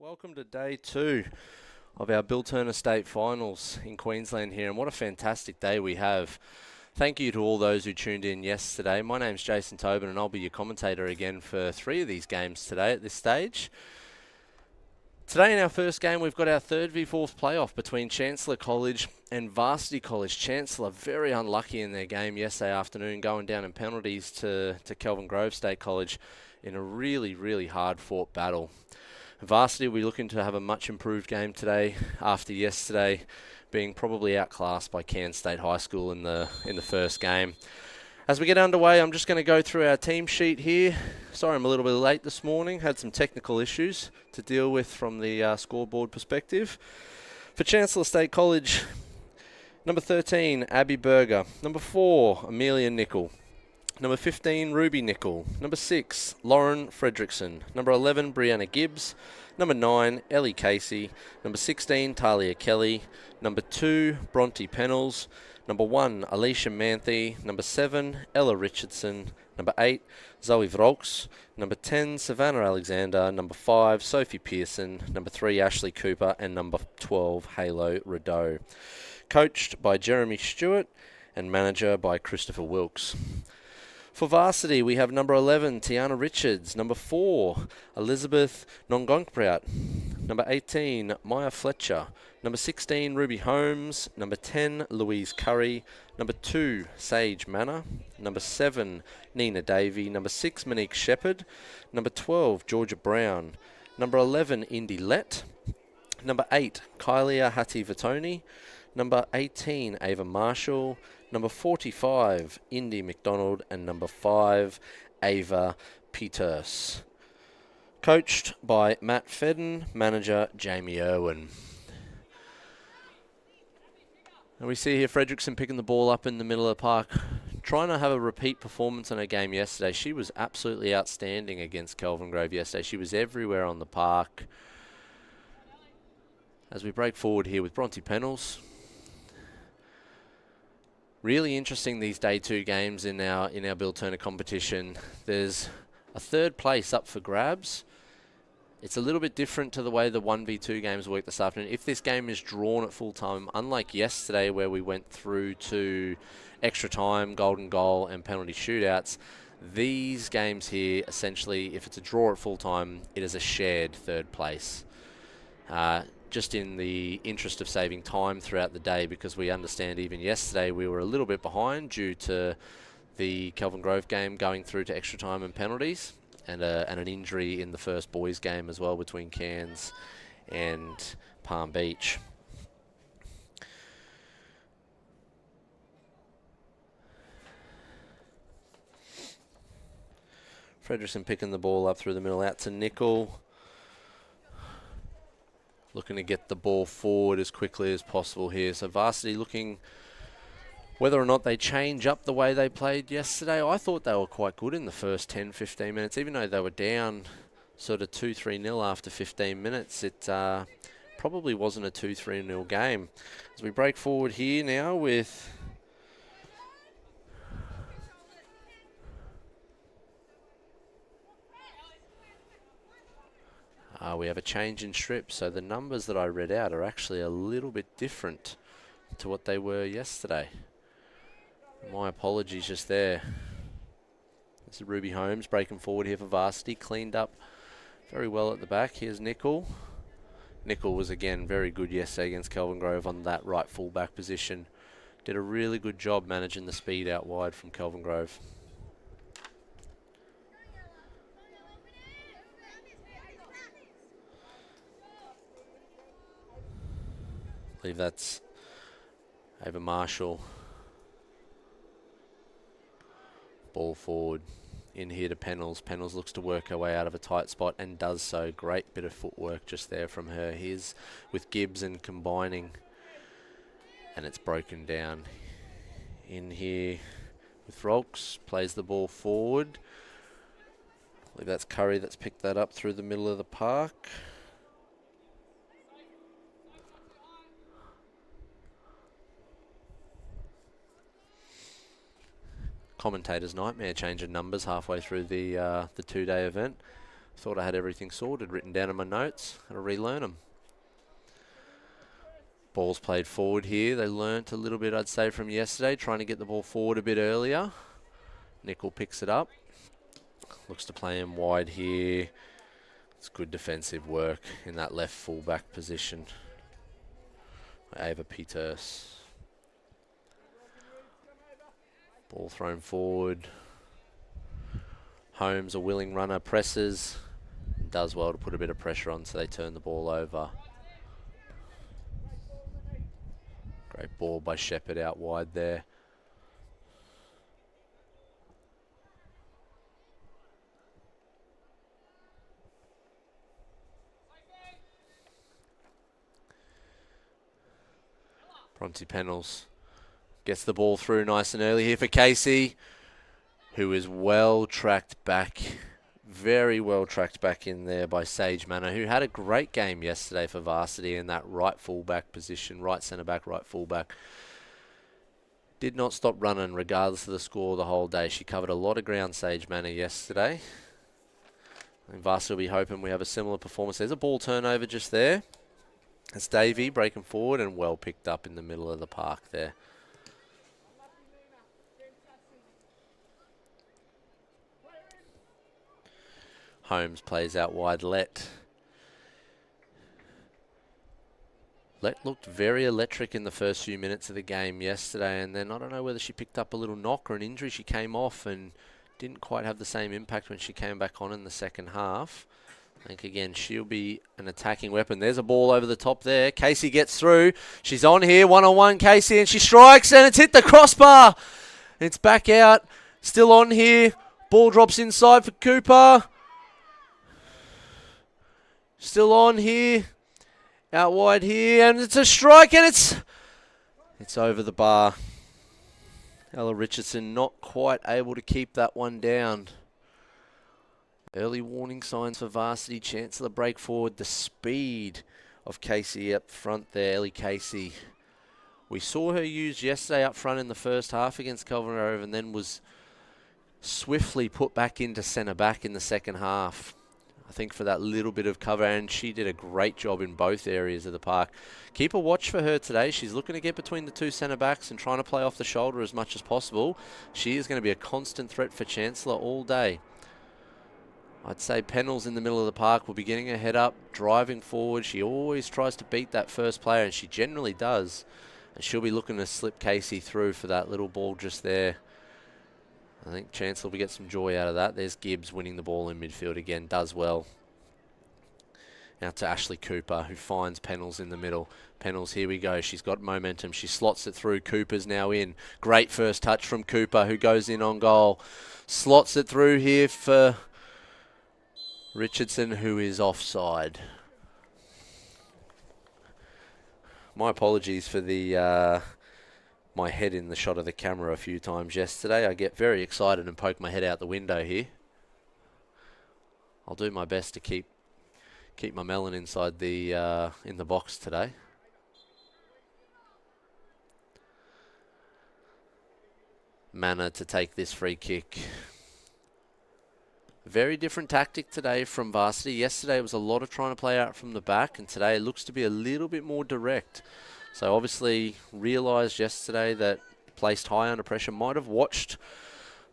Welcome to day 2 of our Bill Turner State Finals in Queensland here, and what a fantastic day we have. Thank you to all those who tuned in yesterday. My name's Jason Tobin and I'll be your commentator again for 3 of these games today at this stage. Today in our first game we've got our 3rd v 4th playoff between Chancellor College and Varsity College. Chancellor very unlucky in their game yesterday afternoon, going down in penalties to Kelvin Grove State College in a really hard fought battle. Varsity will be looking to have a much improved game today after yesterday being probably outclassed by Cairns State High School in the first game. As we get underway, I'm just going to go through our team sheet here. Sorry I'm a little bit late this morning. Had some technical issues to deal with from the scoreboard perspective. For Chancellor State College, number 13, Abby Berger. Number 4, Amelia Nickel. Number 15, Ruby Nickel. Number 6, Lauren Fredrickson. Number 11, Brianna Gibbs. Number 9, Ellie Casey. Number 16, Talia Kelly. Number 2, Bronte Pennells. Number 1, Alicia Manthe. Number 7, Ella Richardson. Number 8, Zoe Vrolks. Number 10, Savannah Alexander. Number 5, Sophie Pearson. Number 3, Ashley Cooper. And number 12, Halo Rideau. Coached by Jeremy Stewart and manager by Christopher Wilkes. For Varsity, we have number 11, Tiana Richards. Number 4, Elizabeth Nongonkprout. Number 18, Maya Fletcher. Number 16, Ruby Holmes. Number 10, Louise Curry. Number 2, Sage Manor. Number 7, Nina Davey. Number 6, Monique Shepherd. Number 12, Georgia Brown. Number 11, Indy Lett. Number 8, Kylia Hattie Vitoni. Number 18, Ava Marshall. Number 45, Indy McDonald. And number 5, Ava Peters. Coached by Matt Fedden, manager Jamie Irwin. And we see here Fredrickson picking the ball up in the middle of the park, trying to have a repeat performance in her game yesterday. She was absolutely outstanding against Kelvin Grove yesterday. She was everywhere on the park. As we break forward here with Bronte Pennells. Really interesting these day 2 games in our Bill Turner competition. There's a 3rd place up for grabs. It's a little bit different to the way the 1v2 games work this afternoon. If this game is drawn at full time, unlike yesterday where we went through to extra time, golden goal and penalty shootouts, these games here, essentially, if it's a draw at full time, it is a shared 3rd place. Just in the interest of saving time throughout the day, because we understand even yesterday we were a little bit behind due to the Kelvin Grove game going through to extra time and penalties, and an injury in the first boys game as well between Cairns and Palm Beach. Fredrickson picking the ball up through the middle out to Nickel. Looking to get the ball forward as quickly as possible here. So Varsity looking whether or not they change up the way they played yesterday. I thought they were quite good in the first 10-15 minutes, even though they were down sort of 2-3-0 after 15 minutes. It probably wasn't a 2-3-0 game. As we break forward here now with we have a change in strip, so the numbers that I read out are actually a little bit different to what they were yesterday. My apologies just there. This is Ruby Holmes breaking forward here for Varsity. Cleaned up very well at the back. Here's Nickel. Nickel was again very good yesterday against Kelvin Grove on that right fullback position. Did a really good job managing the speed out wide from Kelvin Grove. I believe that's Ava Marshall. Ball forward in here to Pennells. Pennells looks to work her way out of a tight spot and does so. Great bit of footwork just there from her. Here's with Gibbs and combining. And it's broken down. In here with Rolks. Plays the ball forward. I believe that's Curry that's picked that up through the middle of the park. Commentator's nightmare changing numbers halfway through the 2-day event. Thought I had everything sorted, written down in my notes. Got to relearn them. Ball's played forward here. They learnt a little bit, I'd say, from yesterday, trying to get the ball forward a bit earlier. Nickel picks it up. Looks to play him wide here. It's good defensive work in that left fullback position. Ava Peters. Ball thrown forward. Holmes, a willing runner, presses. Does well to put a bit of pressure on so they turn the ball over. Great ball by Shepherd out wide there. Bronte Pennells gets the ball through nice and early here for Casey, who is well tracked back. Very well tracked back in there by Sage Manor, who had a great game yesterday for Varsity in that right fullback position, right centre back, right fullback. Did not stop running regardless of the score the whole day. She covered a lot of ground, Sage Manor, yesterday. And Varsity will be hoping we have a similar performance. There's a ball turnover just there. It's Davey breaking forward and well picked up in the middle of the park there. Holmes plays out wide. Let looked very electric in the first few minutes of the game yesterday, and then I don't know whether she picked up a little knock or an injury. She came off and didn't quite have the same impact when she came back on in the second half. I think, again, she'll be an attacking weapon. There's a ball over the top there. Casey gets through. She's on here, one-on-one, Casey, and she strikes, and it's hit the crossbar. It's back out. Still on here. Ball drops inside for Cooper. Still on here. Out wide here, and it's a strike, and it's over the bar. Ella Richardson not quite able to keep that one down. Early warning signs for Varsity. Chancellor break forward. The speed of Casey up front there, Ellie Casey. We saw her used yesterday up front in the first half against Kelvin Grove, and then was swiftly put back into centre back in the second half. I think for that little bit of cover, and she did a great job in both areas of the park. Keep a watch for her today. She's looking to get between the two centre backs and trying to play off the shoulder as much as possible. She is going to be a constant threat for Chancellor all day. I'd say Pennells in the middle of the park will be getting her head up, driving forward. She always tries to beat that first player, and she generally does. And she'll be looking to slip Casey through for that little ball just there. I think Chancellor will get some joy out of that. There's Gibbs winning the ball in midfield again. Does well. Now to Ashley Cooper, who finds Pennells in the middle. Pennells, here we go. She's got momentum. She slots it through. Cooper's now in. Great first touch from Cooper, who goes in on goal. Slots it through here for Richardson, who is offside. My apologies for the my head in the shot of the camera a few times yesterday. I get very excited and poke my head out the window here. I'll do my best to keep my melon inside the in the box today. Manor to take this free kick. Very different tactic today from Varsity. Yesterday it was a lot of trying to play out from the back, and today it looks to be a little bit more direct. So obviously realised yesterday that placed high under pressure. Might have watched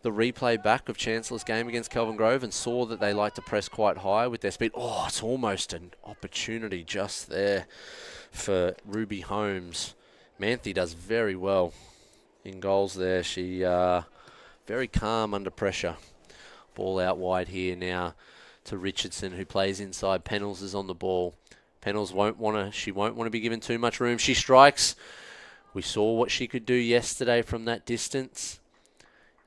the replay back of Chancellor's game against Kelvin Grove and saw that they like to press quite high with their speed. Oh, it's almost an opportunity just there for Ruby Holmes. Manthe does very well in goals there. She very calm under pressure. Ball out wide here now to Richardson, who plays inside. Pennells is on the ball. Pennells won't want to be given too much room. She strikes. We saw what she could do yesterday from that distance.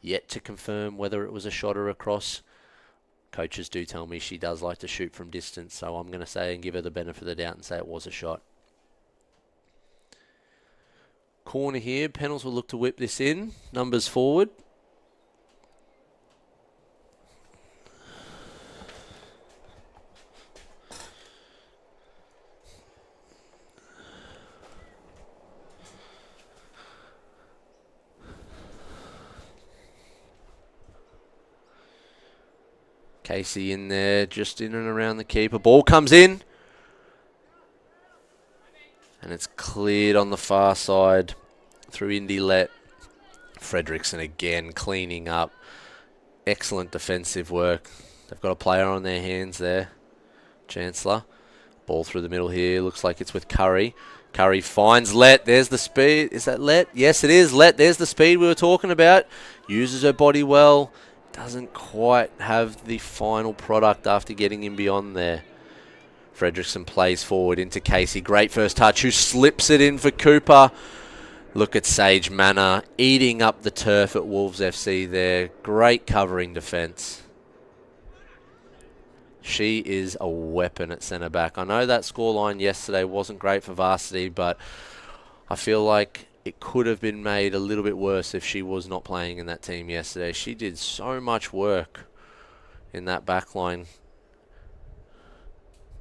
Yet to confirm whether it was a shot or a cross. Coaches do tell me she does like to shoot from distance, so I'm going to say and give her the benefit of the doubt and say it was a shot. Corner here. Pennells will look to whip this in. Numbers forward. Casey in there, just in and around the keeper. Ball comes in. And it's cleared on the far side through Indy Let. Fredrickson again cleaning up. Excellent defensive work. They've got a player on their hands there. Chancellor. Ball through the middle here. Looks like it's with Curry. Curry finds Let. There's the speed. Is that Let? Yes, it is. Let. There's the speed we were talking about. Uses her body well. Doesn't quite have the final product after getting in beyond there. Fredrickson plays forward into Casey. Great first touch. Who slips it in for Cooper. Look at Sage Manor eating up the turf at Wolves FC there. Great covering defence. She is a weapon at centre back. I know that scoreline yesterday wasn't great for Varsity, but I feel like it could have been made a little bit worse if she was not playing in that team yesterday. She did so much work in that back line.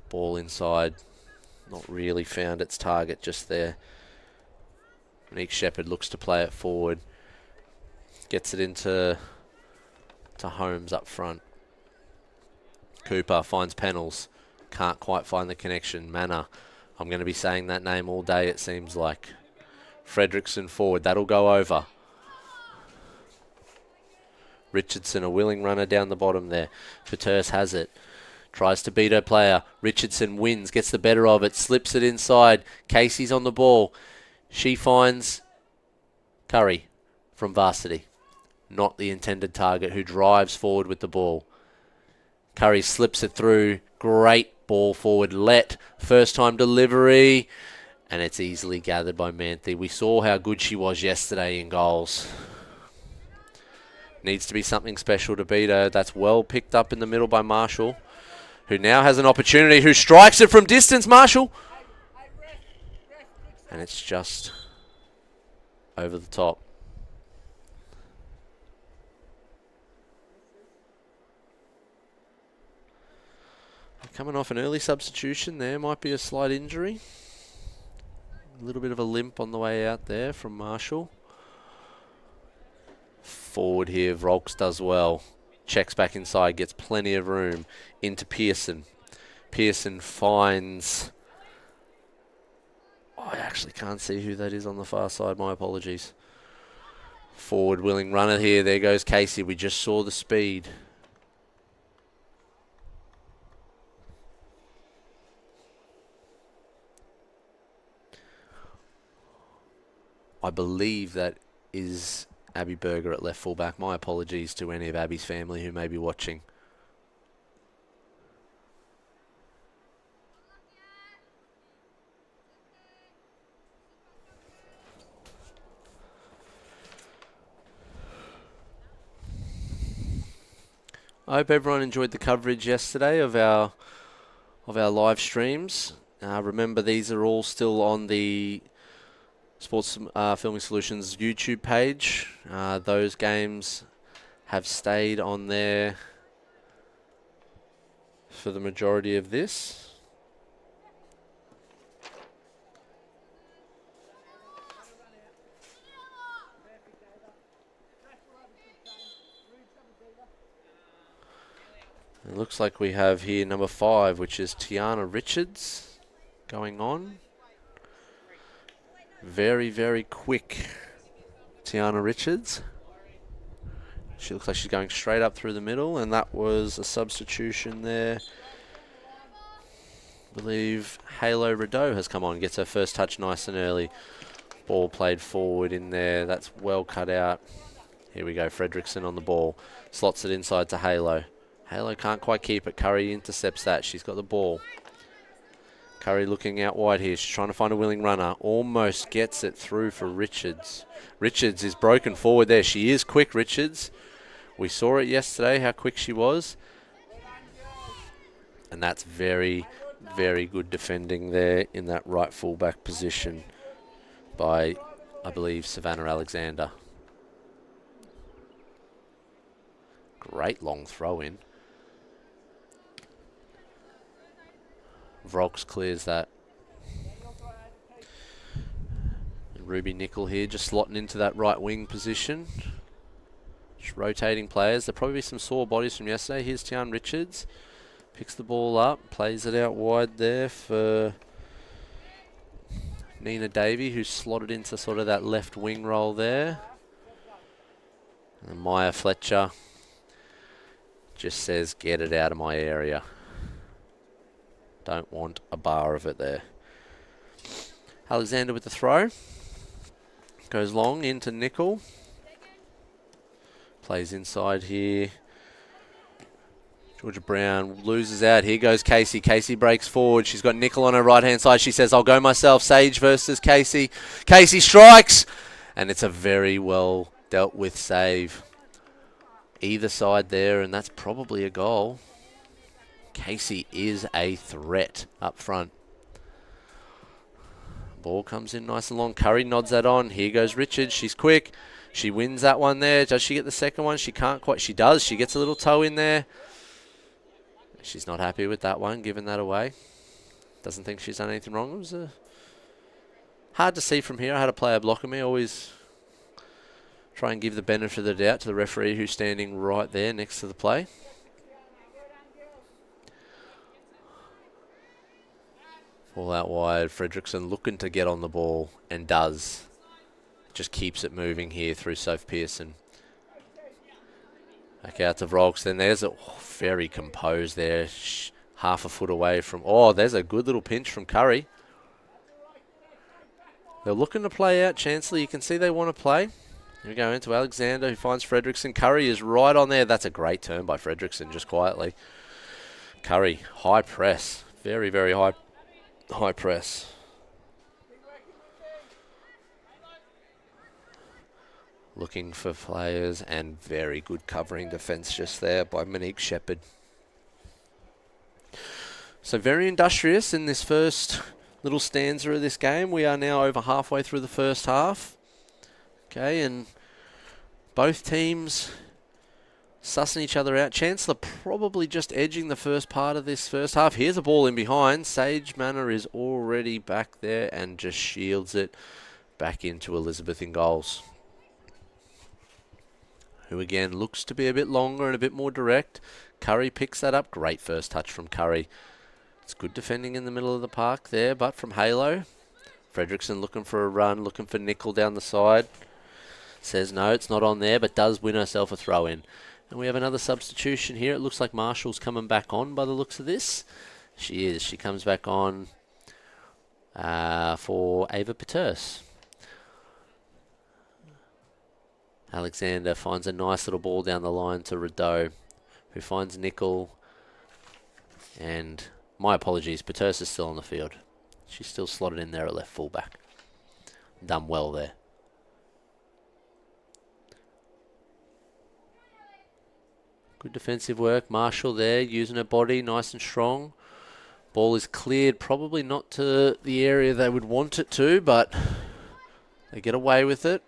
Ball inside. Not really found its target just there. Monique Shepherd looks to play it forward. Gets it into Holmes up front. Cooper finds Pennells. Can't quite find the connection. Manor. I'm going to be saying that name all day, it seems like. Fredrickson forward. That'll go over. Richardson, a willing runner down the bottom there. Paterse has it. Tries to beat her player. Richardson wins. Gets the better of it. Slips it inside. Casey's on the ball. She finds Curry from Varsity. Not the intended target, who drives forward with the ball. Curry slips it through. Great ball forward. Let. First time delivery. And it's easily gathered by Manthe. We saw how good she was yesterday in goals. Needs to be something special to beat her. That's well picked up in the middle by Marshall, who now has an opportunity, who strikes it from distance. Marshall. And it's just over the top. Coming off an early substitution there. Might be a slight injury. A little bit of a limp on the way out there from Marshall. Forward here, Volks does well. Checks back inside, gets plenty of room. Into Pearson. Pearson finds... I actually can't see who that is on the far side. My apologies. Forward willing runner here. There goes Casey. We just saw the speed. I believe that is Abby Berger at left fullback. My apologies to any of Abby's family who may be watching. I hope everyone enjoyed the coverage yesterday of our live streams. Remember, these are all still on the Sports Filming Solutions YouTube page. Those games have stayed on there for the majority of this. It looks like we have here number 5, which is Tiana Richards going on. Very, very quick Tiana Richards. She looks like she's going straight up through the middle, and that was a substitution there. I believe Halo Rideau has come on, gets her first touch nice and early. Ball played forward in there. That's well cut out. Here we go, Fredrickson on the ball. Slots it inside to Halo. Halo can't quite keep it. Curry intercepts that. She's got the ball. Curry looking out wide here. She's trying to find a willing runner. Almost gets it through for Richards. Richards is broken forward there. She is quick, Richards. We saw it yesterday, how quick she was. And that's very, very good defending there in that right fullback position by, I believe, Savannah Alexander. Great long throw in. Volks clears that. And Ruby Nickel here just slotting into that right wing position. Just rotating players. There'll probably be some sore bodies from yesterday. Here's Tian Richards. Picks the ball up. Plays it out wide there for Nina Davey, who's slotted into sort of that left wing role there. And Maya Fletcher just says, get it out of my area. Don't want a bar of it there. Alexander with the throw. Goes long into Nickel. Plays inside here. Georgia Brown loses out. Here goes Casey. Casey breaks forward. She's got Nickel on her right-hand side. She says, I'll go myself. Sage versus Casey. Casey strikes. And it's a very well dealt with save. Either side there, and that's probably a goal. Casey is a threat up front. Ball comes in nice and long. Curry nods that on. Here goes Richards. She's quick. She wins that one there. Does she get the second one? She can't quite. She does. She gets a little toe in there. She's not happy with that one, giving that away. Doesn't think she's done anything wrong. It was hard to see from here. I had a player blocking me. Always try and give the benefit of the doubt to the referee who's standing right there next to the play. Ball out wide. Fredrickson looking to get on the ball and does. Just keeps it moving here through Soph Pearson. Back out to Vrolks. Then there's a very composed there. Half a foot away from... Oh, there's a good little pinch from Curry. They're looking to play out Chancellor. You can see they want to play. Here we go into Alexander, who finds Fredrickson. Curry is right on there. That's a great turn by Fredrickson, just quietly. Curry, high press. Very, very high press. Looking for players, and very good covering defence just there by Monique Shepherd. So very industrious in this first little stanza of this game. We are now over halfway through the first half. Okay, and both teams sussing each other out. Chancellor probably just edging the first part of this first half. Here's a ball in behind. Sage Manor is already back there and just shields it back into Elizabeth in goals, who again looks to be a bit longer and a bit more direct. Curry picks that up. Great first touch from Curry. It's good defending in the middle of the park there, but from Halo. Fredrickson looking for a run, looking for Nickel down the side. Says no, it's not on there, but does win herself a throw-in. And we have another substitution here. It looks like Marshall's coming back on by the looks of this. She is. She comes back on for Ava Peters. Alexander finds a nice little ball down the line to Rideau, who finds Nickel. And my apologies, Peters is still on the field. She's still slotted in there at left fullback. Done well there. Good defensive work. Marshall there, using her body nice and strong. Ball is cleared, probably not to the area they would want it to, but they get away with it.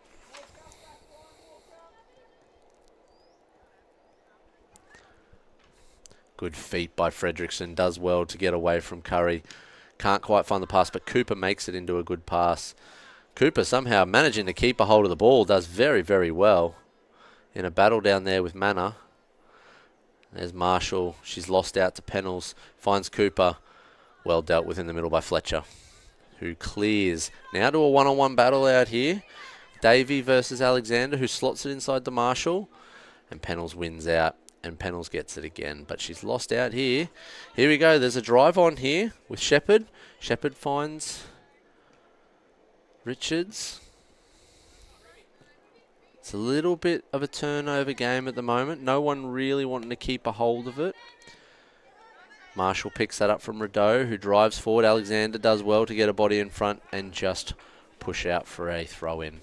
Good feet by Fredrickson. Does well to get away from Curry. Can't quite find the pass, but Cooper makes it into a good pass. Cooper somehow managing to keep a hold of the ball. Does very, very well in a battle down there with Manor. There's Marshall. She's lost out to Pennells. Finds Cooper. Well dealt with in the middle by Fletcher, who clears. Now to a one-on-one battle out here. Davey versus Alexander, who slots it inside to Marshall. And Pennells wins out. And Pennells gets it again. But she's lost out here. Here we go. There's a drive on here with Shepherd. Shepherd finds Richards. It's a little bit of a turnover game at the moment. No one really wanting to keep a hold of it. Marshall picks that up from Rideau, who drives forward. Alexander does well to get a body in front and just push out for a throw-in.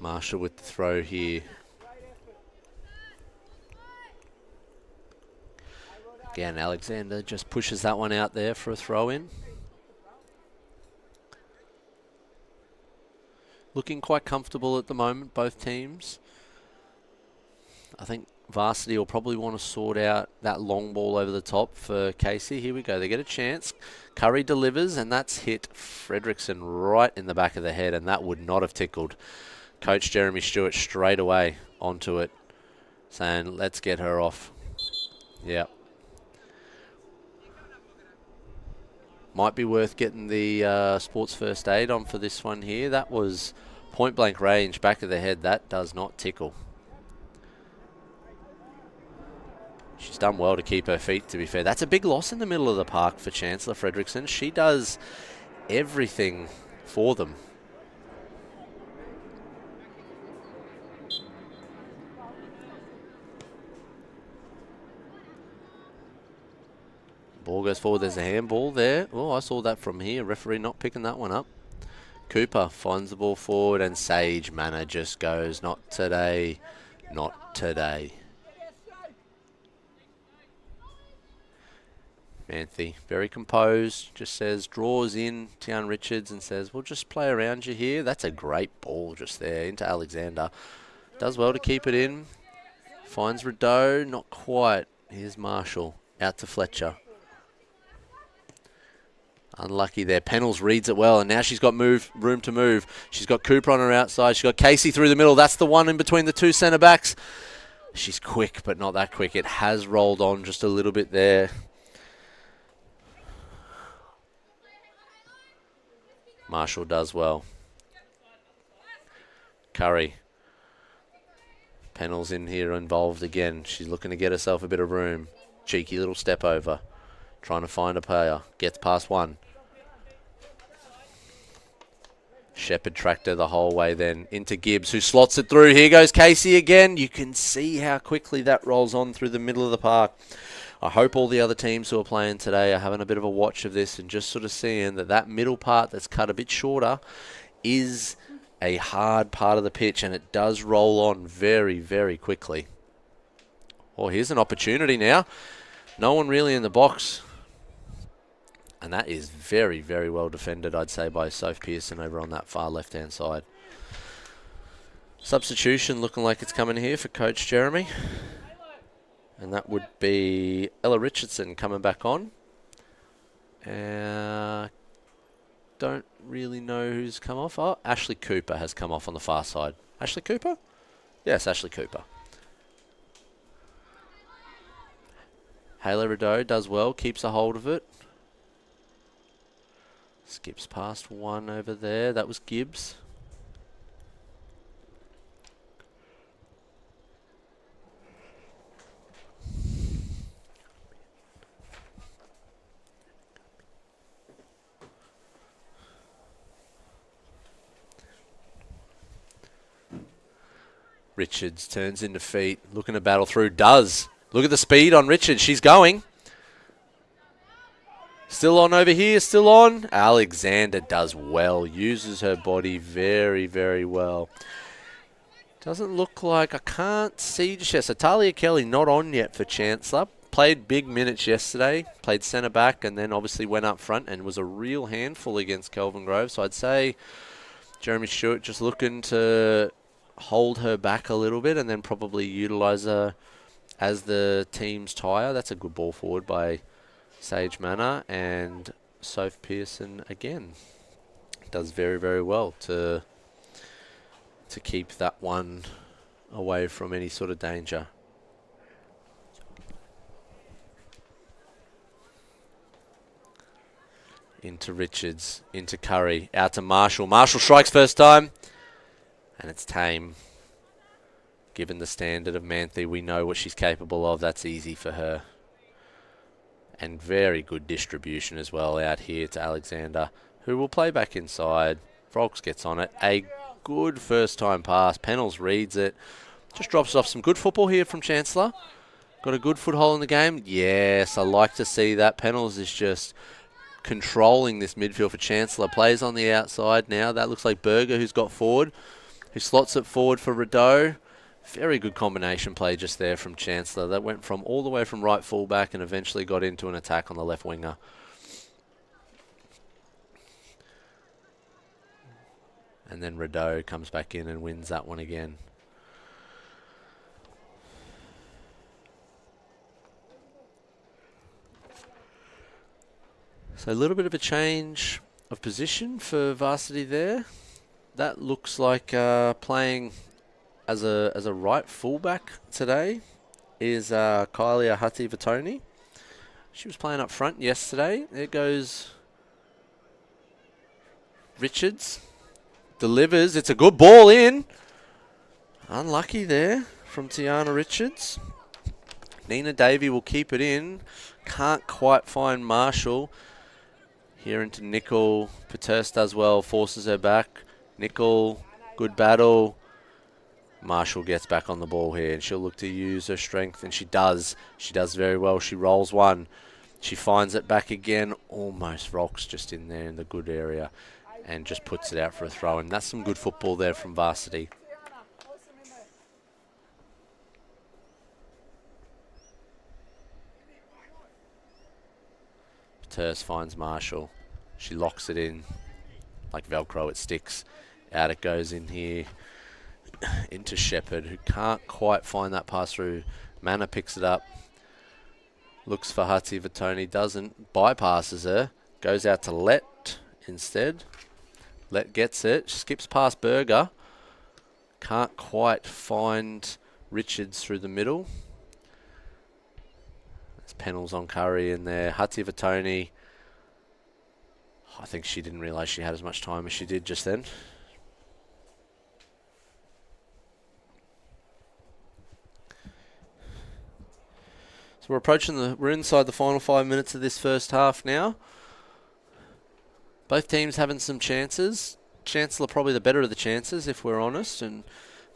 Marshall with the throw here. Again, Alexander just pushes that one out there for a throw-in. Looking quite comfortable at the moment, both teams. I think Varsity will probably want to sort out that long ball over the top for Casey. Here we go. They get a chance. Curry delivers, and that's hit Fredrickson right in the back of the head, and that would not have tickled. Coach Jeremy Stewart straight away onto it, saying, let's get her off. Yep. Might be worth getting the sports first aid on for this one here. That was point blank range, back of the head. That does not tickle. She's done well to keep her feet, to be fair. That's a big loss in the middle of the park for Chancellor Fredrickson. She does everything for them. Ball goes forward. There's a handball there. Oh, I saw that from here. Referee not picking that one up. Cooper finds the ball forward and Sage Manor just goes, not today, not today. Manthe, very composed, just says, draws in Tian Richards and says, we'll just play around you here. That's a great ball just there into Alexander. Does well to keep it in. Finds Rideau, not quite. Here's Marshall, out to Fletcher. Unlucky there. Pennells reads it well, and now she's got room to move. She's got Cooper on her outside. She's got Casey through the middle. That's the one in between the two centre backs. She's quick, but not that quick. It has rolled on just a little bit there. Marshall does well. Curry. Pennell's in here involved again. She's looking to get herself a bit of room. Cheeky little step over. Trying to find a player. Gets past one. Shepherd tracked her the whole way then into Gibbs, who slots it through. Here goes Casey again. You can see how quickly that rolls on through the middle of the park. I hope all the other teams who are playing today are having a bit of a watch of this and just sort of seeing that middle part that's cut a bit shorter is a hard part of the pitch, and it does roll on very, very quickly. Well, here's an opportunity now. No one really in the box. And that is very, very well defended, I'd say, by Soph Pearson over on that far left-hand side. Substitution looking like it's coming here for Coach Jeremy. And that would be Ella Richardson coming back on. Don't really know who's come off. Oh, Ashley Cooper has come off on the far side. Ashley Cooper? Yes, Ashley Cooper. Hayla Rideau does well, keeps a hold of it. Skips past one over there. That was Gibbs. Richards turns into feet, looking to battle through. Does. Look at the speed on Richards. She's going. Still on over here, still on. Alexander does well, uses her body very, very well. Doesn't look like, I can't see just yet. So Talia Kelly not on yet for Chancellor. Played big minutes yesterday, played centre back, and then obviously went up front and was a real handful against Kelvin Grove. So I'd say Jeremy Stewart just looking to hold her back a little bit and then probably utilise her as the team's tyre. That's a good ball forward by Sage Manor, and Soph Pearson again does very, very well to keep that one away from any sort of danger. Into Richards, into Curry, out to Marshall. Marshall strikes first time, and it's tame. Given the standard of Manthe, we know what she's capable of. That's easy for her. And very good distribution as well out here to Alexander, who will play back inside. Frogs gets on it. A good first time pass. Pennells reads it. Just drops off some good football here from Chancellor. Got a good foothold in the game. Yes, I like to see that. Pennells is just controlling this midfield for Chancellor. Plays on the outside now. That looks like Berger, who's got forward, who slots it forward for Rideau. Very good combination play just there from Chancellor. That went from all the way from right fullback and eventually got into an attack on the left winger. And then Rideau comes back in and wins that one again. So a little bit of a change of position for Varsity there. That looks like playing as a right fullback today is Kylie Ahati-Vatoni. She was playing up front yesterday. There goes Richards. Delivers. It's a good ball in. Unlucky there from Tiana Richards. Nina Davey will keep it in. Can't quite find Marshall. Here into Nickel. Paterse does well. Forces her back. Nickel. Good battle. Marshall gets back on the ball here, and she'll look to use her strength, and she does. She does very well. She rolls one. She finds it back again. Almost rocks just in there in the good area and just puts it out for a throw. And that's some good football there from Varsity. Terse finds Marshall. She locks it in. Like Velcro, it sticks. Out it goes in here. Into Shepherd, who can't quite find that pass through. Manna picks it up. Looks for Ahati-Vatoni, doesn't. Bypasses her. Goes out to Let instead. Let gets it. Skips past Berger. Can't quite find Richards through the middle. There's Pennells on Curry in there. Ahati-Vatoni. I think she didn't realise she had as much time as she did just then. So we're inside the final 5 minutes of this first half now. Both teams having some chances. Chancellor probably the better of the chances, if we're honest, and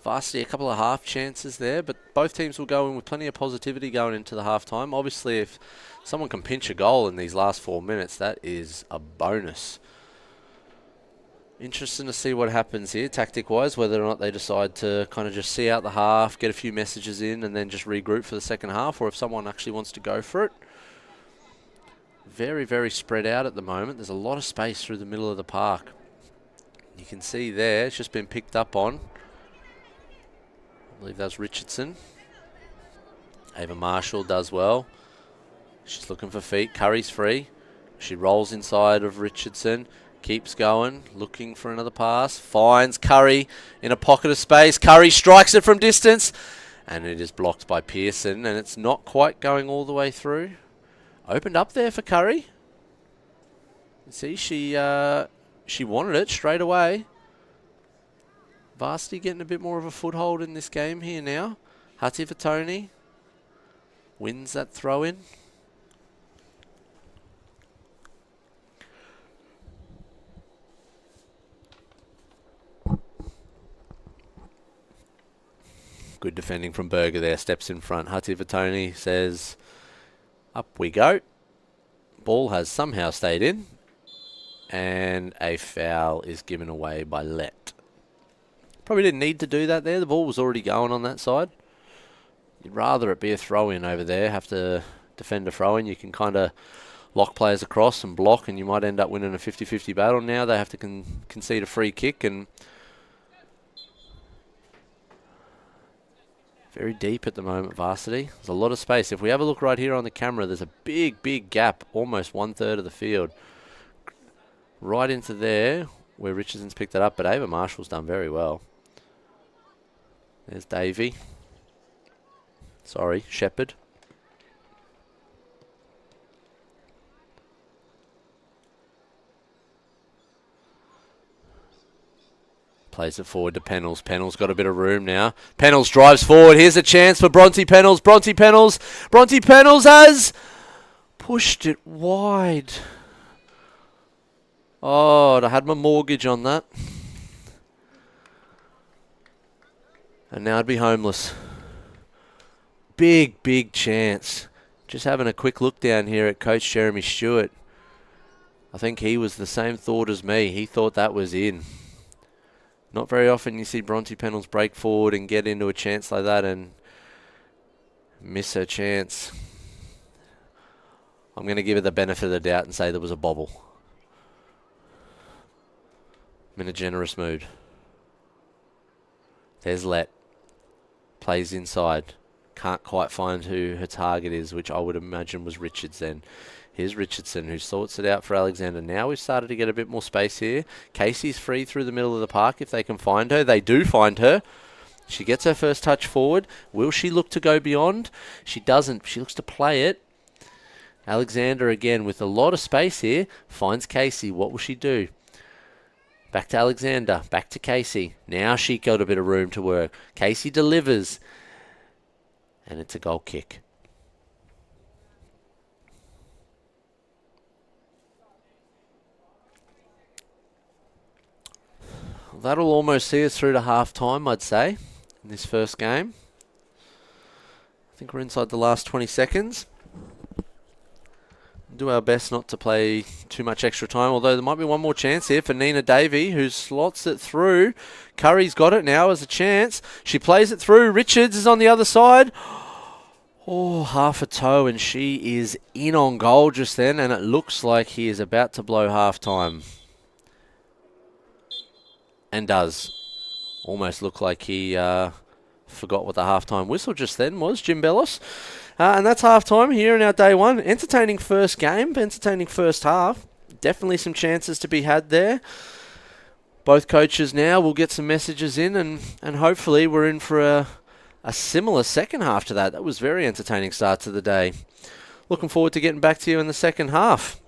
Varsity a couple of half chances there, but both teams will go in with plenty of positivity going into the half time. Obviously, if someone can pinch a goal in these last 4 minutes, that is a bonus. Interesting to see what happens here, tactic-wise, whether or not they decide to kind of just see out the half, get a few messages in, and then just regroup for the second half, or if someone actually wants to go for it. Very, very spread out at the moment. There's a lot of space through the middle of the park. You can see there, it's just been picked up on. I believe that's Richardson. Ava Marshall does well. She's looking for feet. Curry's free. She rolls inside of Richardson. Keeps going, looking for another pass. Finds Curry in a pocket of space. Curry strikes it from distance. And it is blocked by Pearson. And it's not quite going all the way through. Opened up there for Curry. See, she wanted it straight away. Varsity getting a bit more of a foothold in this game here now. Ahati-Vatoni wins that throw-in. Good defending from Berger there. Steps in front. Ahati-Vatoni says, up we go. Ball has somehow stayed in. And a foul is given away by Let. Probably didn't need to do that there. The ball was already going on that side. You'd rather it be a throw-in over there. Have to defend a throw-in. You can kind of lock players across and block, and you might end up winning a 50-50 battle. Now they have to concede a free kick, and very deep at the moment, Varsity. There's a lot of space. If we have a look right here on the camera, there's a big, big gap, almost 1/3 of the field. Right into there, where Richardson's picked it up, but Ava Marshall's done very well. There's Davey. Sorry, Shepherd. Plays it forward to Pennells. Pennells got a bit of room now. Pennells drives forward. Here's a chance for Bronte Pennells. Bronte Pennells. Bronte Pennells has pushed it wide. Oh, I had my mortgage on that. And now I'd be homeless. Big, big chance. Just having a quick look down here at Coach Jeremy Stewart. I think he was the same thought as me. He thought that was in. Not very often you see Bronte Pennells break forward and get into a chance like that and miss her chance. I'm going to give her the benefit of the doubt and say there was a bobble. I'm in a generous mood. There's Let. Plays inside. Can't quite find who her target is, which I would imagine was Richards then. Here's Richardson, who sorts it out for Alexander. Now we've started to get a bit more space here. Casey's free through the middle of the park if they can find her. They do find her. She gets her first touch forward. Will she look to go beyond? She doesn't. She looks to play it. Alexander again with a lot of space here. Finds Casey. What will she do? Back to Alexander. Back to Casey. Now she got a bit of room to work. Casey delivers. And it's a goal kick. That'll almost see us through to half-time, I'd say, in this first game. I think we're inside the last 20 seconds. Do our best not to play too much extra time, although there might be one more chance here for Nina Davey, who slots it through. Curry's got it now as a chance. She plays it through. Richards is on the other side. Oh, half a toe, and she is in on goal just then, and it looks like he is about to blow half-time. And does. Almost look like he forgot what the halftime whistle just then was, Jim Bellos. And that's halftime here in our day one. Entertaining first game, entertaining first half. Definitely some chances to be had there. Both coaches now will get some messages in, and hopefully we're in for a similar second half to that. That was very entertaining start to the day. Looking forward to getting back to you in the second half.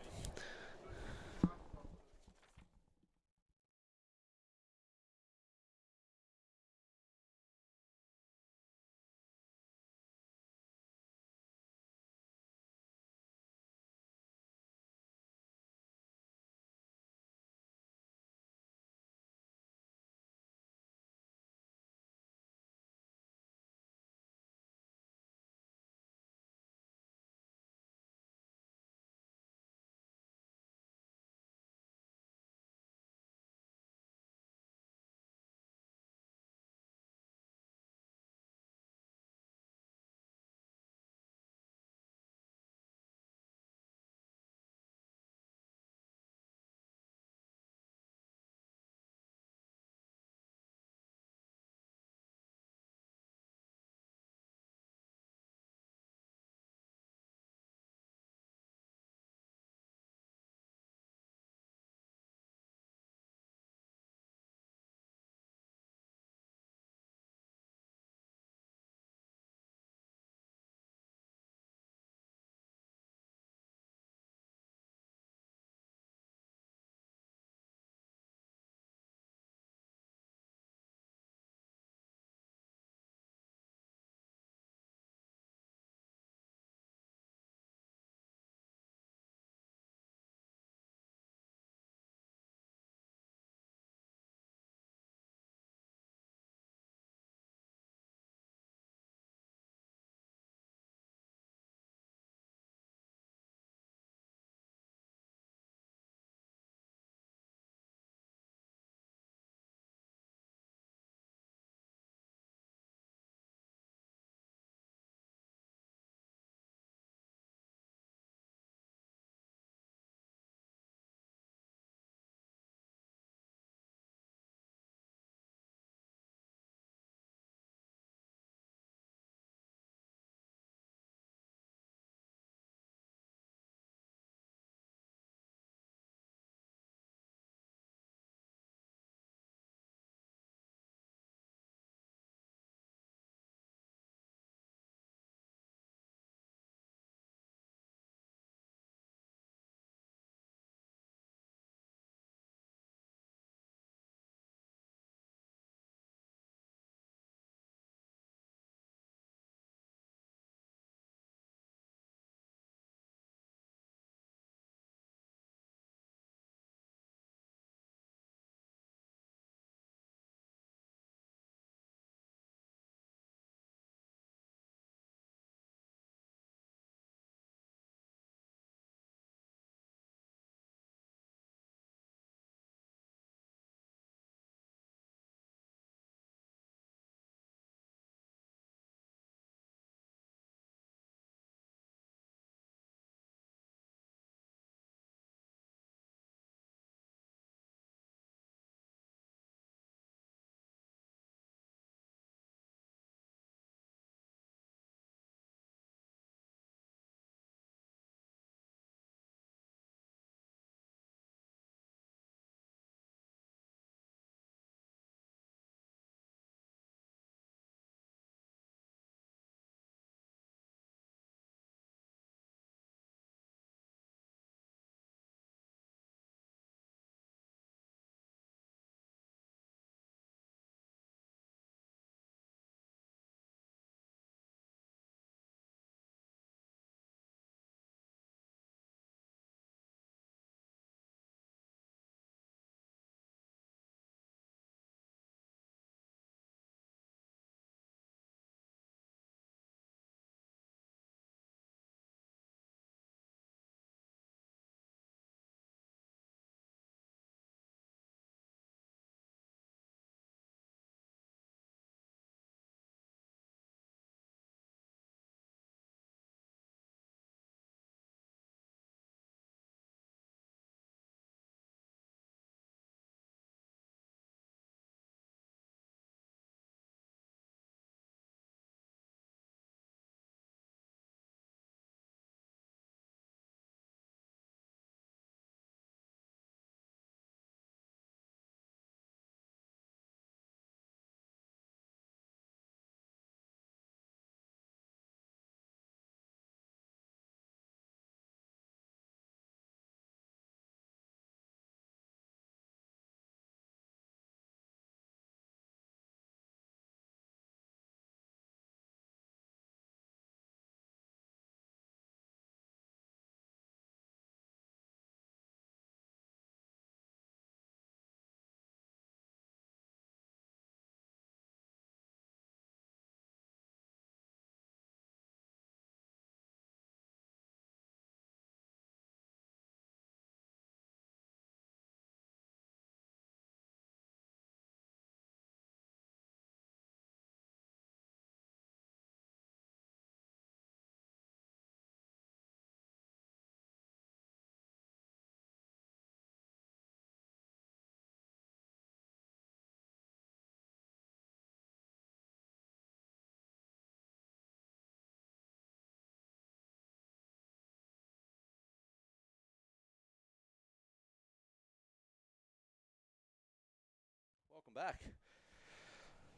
Welcome back.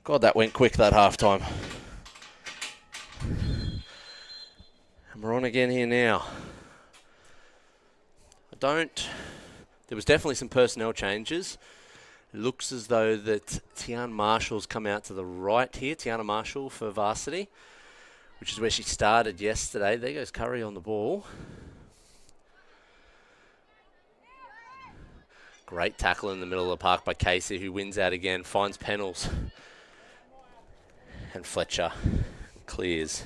God, that went quick, that halftime. And we're on again here now. There was definitely some personnel changes. It looks as though that Tiana Marshall's come out to the right here. Tiana Marshall for Varsity, which is where she started yesterday. There goes Curry on the ball. Great tackle in the middle of the park by Casey, who wins out again, finds Pennells. And Fletcher clears.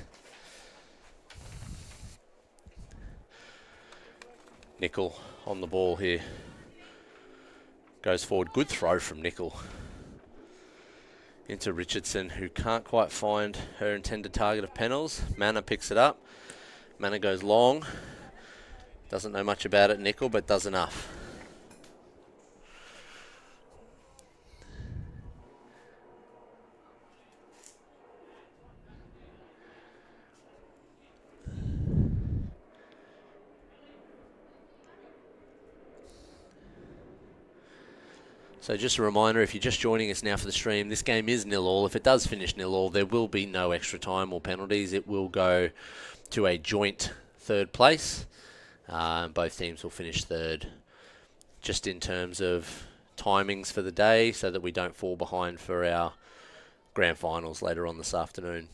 Nickel on the ball here. Goes forward. Good throw from Nickel. Into Richardson, who can't quite find her intended target of Pennells. Manna picks it up. Manna goes long. Doesn't know much about it, Nickel, but does enough. So just a reminder, if you're just joining us now for the stream, this game is 0-0. If it does finish 0-0, there will be no extra time or penalties. It will go to a joint third place. Both teams will finish third. Just in terms of timings for the day, so that we don't fall behind for our grand finals later on this afternoon.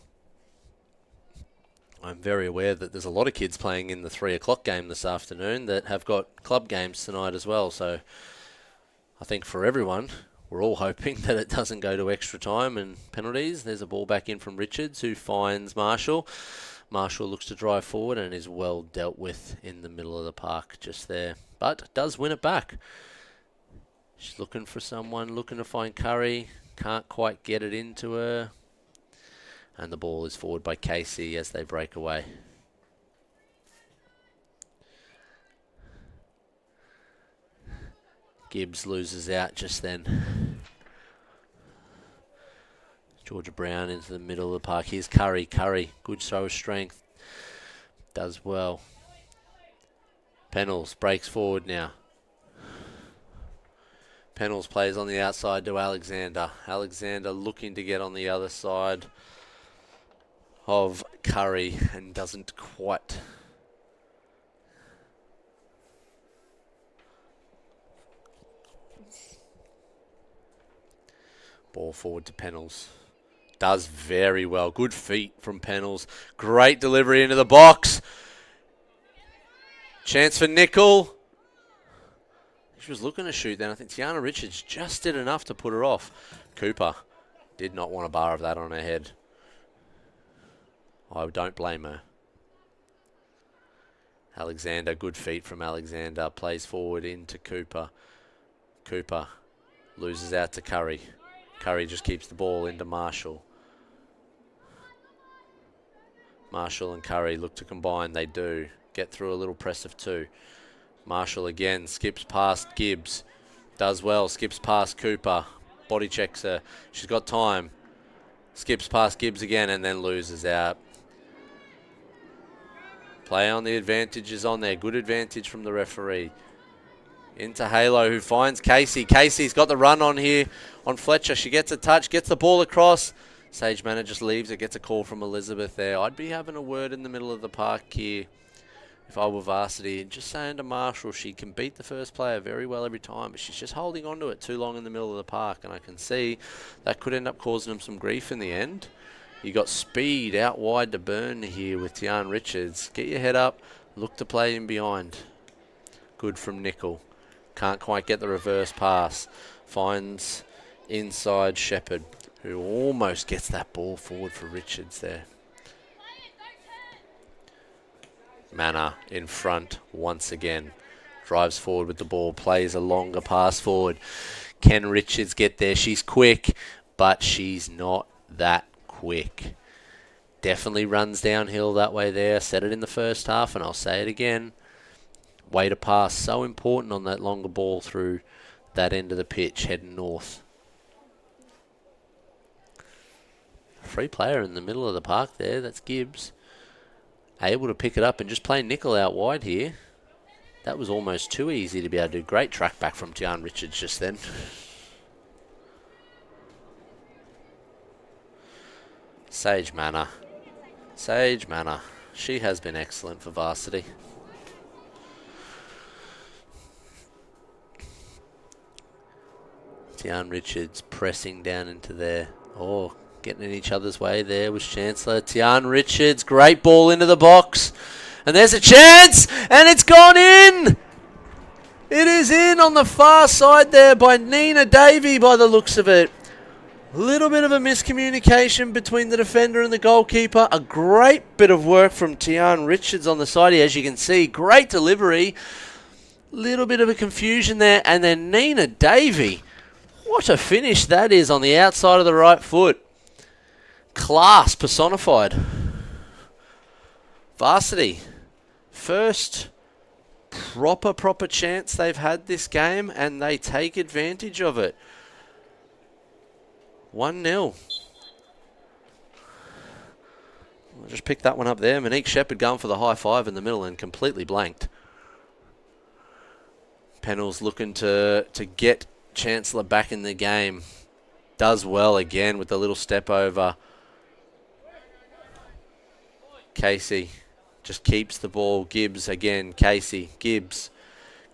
I'm very aware that there's a lot of kids playing in the 3 o'clock game this afternoon that have got club games tonight as well. So I think for everyone, we're all hoping that it doesn't go to extra time and penalties. There's a ball back in from Richards, who finds Marshall. Marshall looks to drive forward and is well dealt with in the middle of the park just there, but does win it back. She's looking for someone, looking to find Curry. Can't quite get it into her. And the ball is forward by Casey as they break away. Gibbs loses out just then. Georgia Brown into the middle of the park. Here's Curry. Curry, good throw of strength. Does well. Pennells breaks forward now. Pennells plays on the outside to Alexander. Alexander looking to get on the other side of Curry and doesn't quite. Ball forward to Pennells. Does very well. Good feet from Pennells. Great delivery into the box. Chance for Nickel. She was looking to shoot then. I think Tiana Richards just did enough to put her off. Cooper did not want a bar of that on her head. I don't blame her. Alexander, good feet from Alexander. Plays forward into Cooper. Cooper loses out to Curry. Curry just keeps the ball into Marshall. Marshall and Curry look to combine. They do. Get through a little press of 2. Marshall again skips past Gibbs. Does well. Skips past Cooper. Body checks her. She's got time. Skips past Gibbs again and then loses out. Play on the advantage is on there. Good advantage from the referee. Into Halo, who finds Casey. Casey's got the run on here on Fletcher. She gets a touch, gets the ball across. Sage Manor just leaves it, gets a call from Elizabeth there. I'd be having a word in the middle of the park here if I were Varsity. And just saying to Marshall, she can beat the first player very well every time, but she's just holding on to it too long in the middle of the park. And I can see that could end up causing them some grief in the end. You got speed out wide to burn here with Tiana Richards. Get your head up, look to play in behind. Good from Nickel. Can't quite get the reverse pass. Finds inside Shepherd, who almost gets that ball forward for Richards there. Manor in front once again. Drives forward with the ball. Plays a longer pass forward. Can Richards get there? She's quick, but she's not that quick. Definitely runs downhill that way there. Said it in the first half, and I'll say it again. Way to pass, so important on that longer ball through that end of the pitch, heading north. Free player in the middle of the park there, that's Gibbs. Able to pick it up and just play Nickel out wide here. That was almost too easy to be able to do. Great track back from Tiana Richards just then. Sage Manor. Sage Manor. She has been excellent for Varsity. Tian Richards pressing down into there. Oh, getting in each other's way there was Chancellor. Tian Richards, great ball into the box. And there's a chance, and it's gone in! It is in on the far side there by Nina Davey by the looks of it. A little bit of a miscommunication between the defender and the goalkeeper. A great bit of work from Tian Richards on the side here, as you can see. Great delivery. Little bit of a confusion there. And then Nina Davey. What a finish that is on the outside of the right foot. Class personified. Varsity. First proper chance they've had this game, and they take advantage of it. 1-0. I'll just pick that one up there. Monique Shepherd going for the high five in the middle and completely blanked. Pennell's looking to get Chancellor back in the game. Does well again with the little step over. Casey just keeps the ball. Gibbs again. Casey. Gibbs.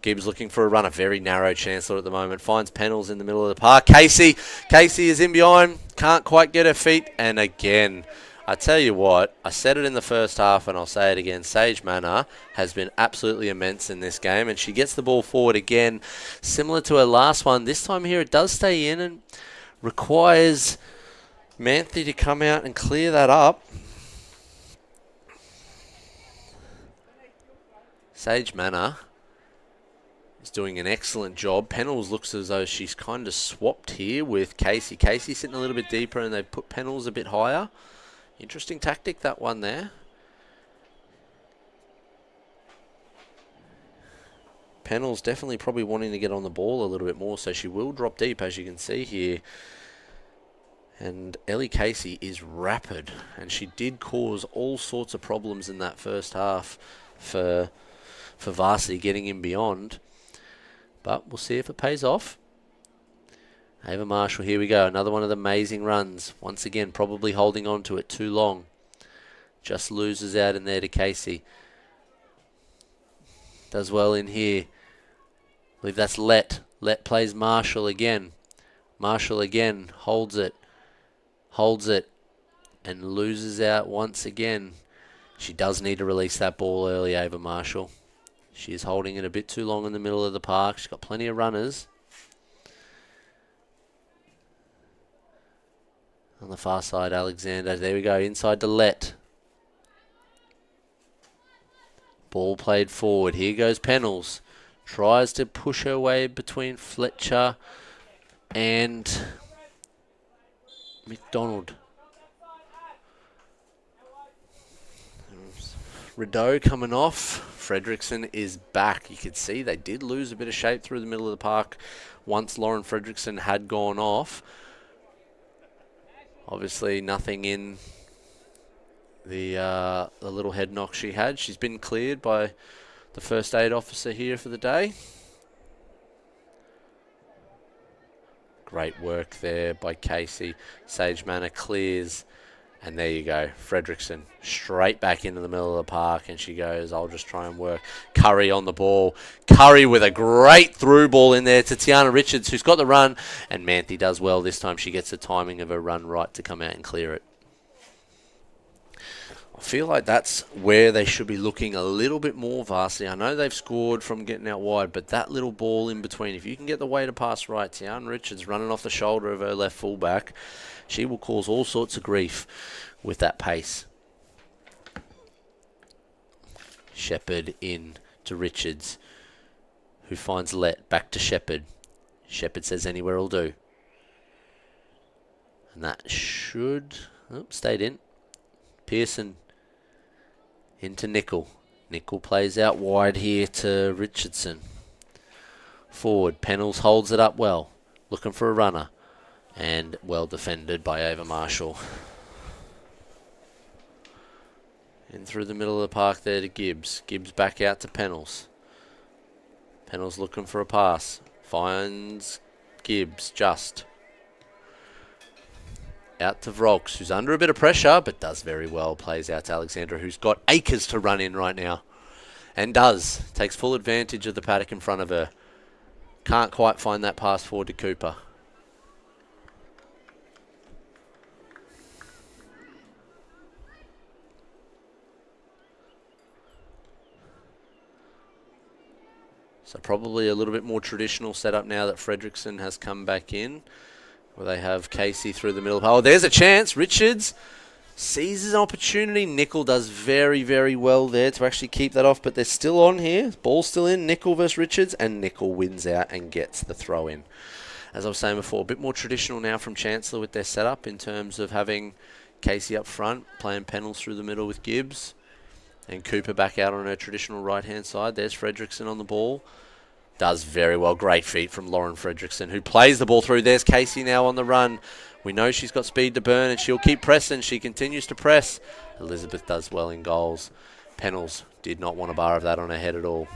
Gibbs looking for a run. A very narrow Chancellor at the moment. Finds Pennell's in the middle of the park. Casey. Casey is in behind. Can't quite get her feet. And again, I tell you what, I said it in the first half and I'll say it again. Sage Manor has been absolutely immense in this game. And she gets the ball forward again. Similar to her last one. This time here it does stay in and requires Manthe to come out and clear that up. Sage Manor is doing an excellent job. Pennells looks as though she's kind of swapped here with Casey. Casey sitting a little bit deeper and they've put Pennells a bit higher. Interesting tactic, that one there. Pennells definitely probably wanting to get on the ball a little bit more, so she will drop deep, as you can see here. And Ellie Casey is rapid, and she did cause all sorts of problems in that first half for Varsity getting in beyond. But we'll see if it pays off. Ava Marshall, here we go. Another one of the amazing runs. Once again, probably holding on to it too long. Just loses out in there to Casey. Does well in here. I believe that's Let. Let plays Marshall again. Marshall again holds it. Holds it. And loses out once again. She does need to release that ball early, Ava Marshall. She is holding it a bit too long in the middle of the park. She's got plenty of runners. On the far side, Alexander. There we go. Inside to Let. Ball played forward. Here goes Pennells. Tries to push her way between Fletcher and McDonald. Rideau coming off. Fredrickson is back. You could see they did lose a bit of shape through the middle of the park once Lauren Fredrickson had gone off. Obviously nothing in the little head knock she had. She's been cleared by the first aid officer here for the day. Great work there by Casey. Sage Manor clears. And there you go, Fredrickson straight back into the middle of the park, and she goes, I'll just try and work. Curry on the ball. Curry with a great through ball in there to Tiana Richards, who's got the run, and Manthe does well this time. She gets the timing of her run right to come out and clear it. I feel like that's where they should be looking a little bit more, Varsity. I know they've scored from getting out wide, but that little ball in between, if you can get the way to pass right, Tiana Richards running off the shoulder of her left fullback, she will cause all sorts of grief with that pace. Shepherd in to Richards, who finds Let. Back to Shepherd. Shepherd says anywhere will do. And that should... Oh, stayed in. Pearson into Nickel. Nickel plays out wide here to Richardson. Forward. Pennells holds it up well. Looking for a runner. And well defended by Ava Marshall. In through the middle of the park there to Gibbs. Gibbs back out to Pennells. Pennells looking for a pass. Finds Gibbs just. Out to Vrolks, who's under a bit of pressure, but does very well. Plays out to Alexandra, who's got acres to run in right now. And does. Takes full advantage of the paddock in front of her. Can't quite find that pass forward to Cooper. So probably a little bit more traditional setup now that Fredrickson has come back in, where they have Casey through the middle. Oh, there's a chance. Richards seizes an opportunity. Nickel does very, very well there to actually keep that off, but they're still on here. Ball's still in. Nickel versus Richards, and Nickel wins out and gets the throw in. As I was saying before, a bit more traditional now from Chancellor with their setup in terms of having Casey up front, playing Pennells through the middle with Gibbs, and Cooper back out on her traditional right-hand side. There's Fredrickson on the ball. Does very well. Great feet from Lauren Fredrickson, who plays the ball through. There's Casey now on the run. We know she's got speed to burn, and she'll keep pressing. She continues to press. Elizabeth does well in goals. Pennells did not want a bar of that on her head at all.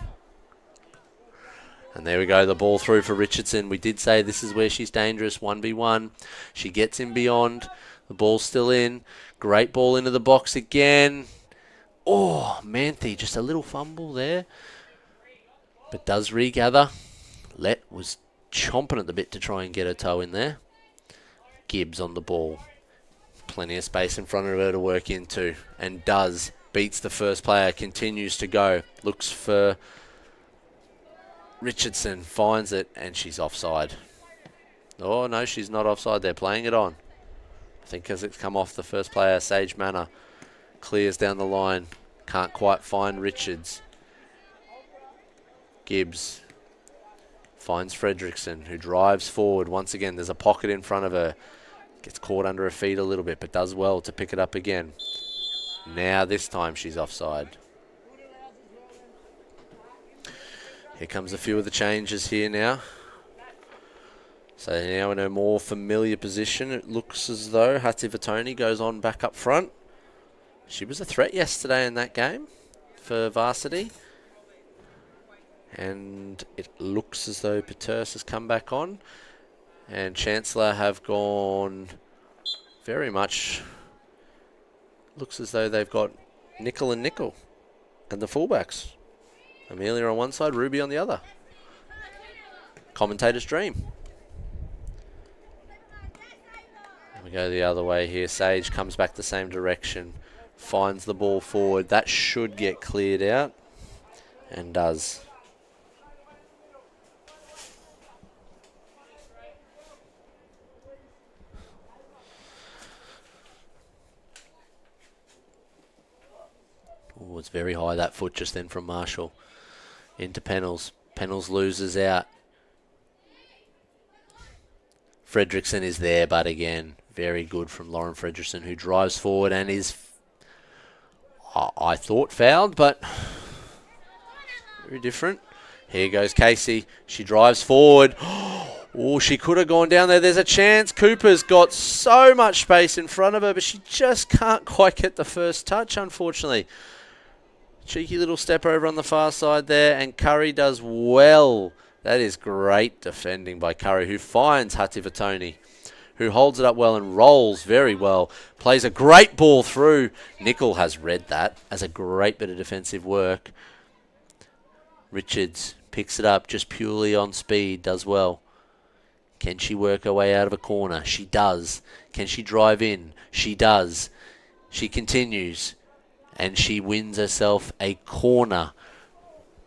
And there we go, the ball through for Richardson. We did say this is where she's dangerous, 1v1. She gets in beyond. The ball's still in. Great ball into the box again. Oh, Manthe, just a little fumble there. But does regather. Let was chomping at the bit to try and get her toe in there. Gibbs on the ball. Plenty of space in front of her to work into. And does. Beats the first player. Continues to go. Looks for Richardson. Finds it. And she's offside. Oh, no, she's not offside. They're playing it on. I think as it's come off the first player, Sage Manor clears down the line. Can't quite find Richards. Gibbs finds Fredrickson, who drives forward. Once again, there's a pocket in front of her. Gets caught under her feet a little bit, but does well to pick it up again. Now this time she's offside. Here comes a few of the changes here now. So now in a more familiar position, it looks as though Hattie Vatoni goes on back up front. She was a threat yesterday in that game for Varsity. And it looks as though Peterse has come back on. And Chancellor have gone very much. Looks as though they've got Nickel and Nickel. And the fullbacks. Amelia on one side, Ruby on the other. Commentator's dream. And we go the other way here. Sage comes back the same direction. Finds the ball forward. That should get cleared out. And does. Oh, it's very high, that foot just then from Marshall. Into Pennells. Pennells loses out. Fredrickson is there, but again, very good from Lauren Fredrickson, who drives forward and is, I thought, fouled, but very different. Here goes Casey. She drives forward. Oh, she could have gone down there. There's a chance. Cooper's got so much space in front of her, but she just can't quite get the first touch, unfortunately. Cheeky little step over on the far side there, and Curry does well. That is great defending by Curry, who finds Hattie Vatoni, who holds it up well and rolls very well. Plays a great ball through. Nickel has read that as a great bit of defensive work. Richards picks it up just purely on speed, does well. Can she work her way out of a corner? She does. Can she drive in? She does. She continues. And she wins herself a corner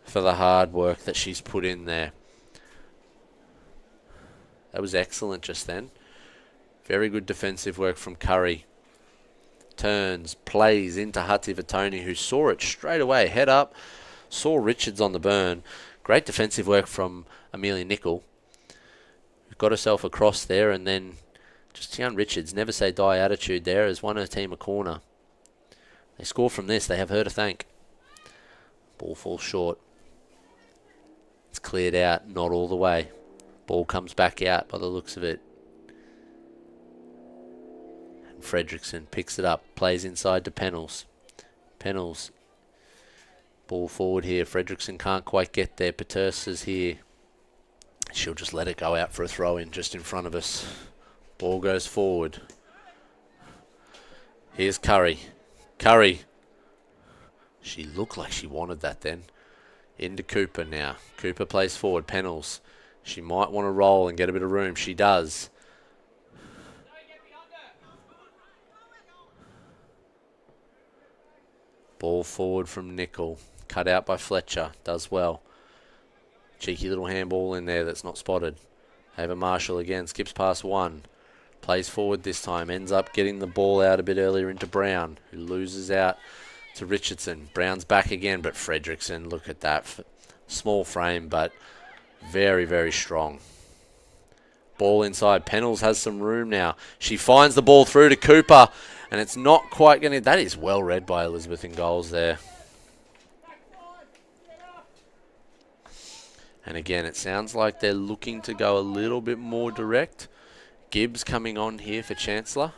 for the hard work that she's put in there. That was excellent just then. Very good defensive work from Curry. Turns, plays into Hattie Vatoni, who saw it straight away. Head up, saw Richards on the burn. Great defensive work from Amelia Nickel, who got herself across there, and then just young Richards, never say die attitude there, has won her team a corner. They score from this. They have her to thank. Ball falls short. It's cleared out, not all the way. Ball comes back out by the looks of it. And Fredrickson picks it up, plays inside to Pennells. Pennells. Ball forward here. Fredrickson can't quite get there. Peterse is here. She'll just let it go out for a throw-in just in front of us. Ball goes forward. Here's Curry. Curry. She looked like she wanted that then. Into Cooper now. Cooper plays forward. Pennells. She might want to roll and get a bit of room. She does. Ball forward from Nickel. Cut out by Fletcher. Does well. Cheeky little handball in there that's not spotted. Ava Marshall again. Skips past one. Plays forward this time. Ends up getting the ball out a bit earlier into Brown, who loses out to Richardson. Brown's back again, but Fredrickson, look at that. Small frame, but very, very strong. Ball inside. Pennells has some room now. She finds the ball through to Cooper, and it's not quite going to... That is well read by Elizabeth in goals there. And again, it sounds like they're looking to go a little bit more direct. Gibbs coming on here for Chancellor.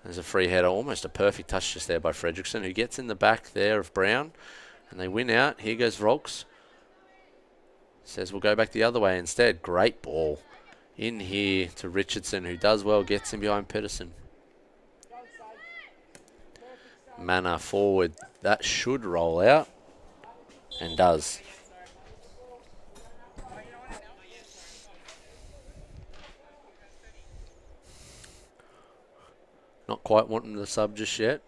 There's a free header, almost a perfect touch just there by Fredrickson, who gets in the back there of Brown, and they win out. Here goes Volks. Says we'll go back the other way instead. Great ball in here to Richardson, who does well, gets in behind Pedersen. Manor forward. That should roll out, and does. Not quite wanting the sub just yet,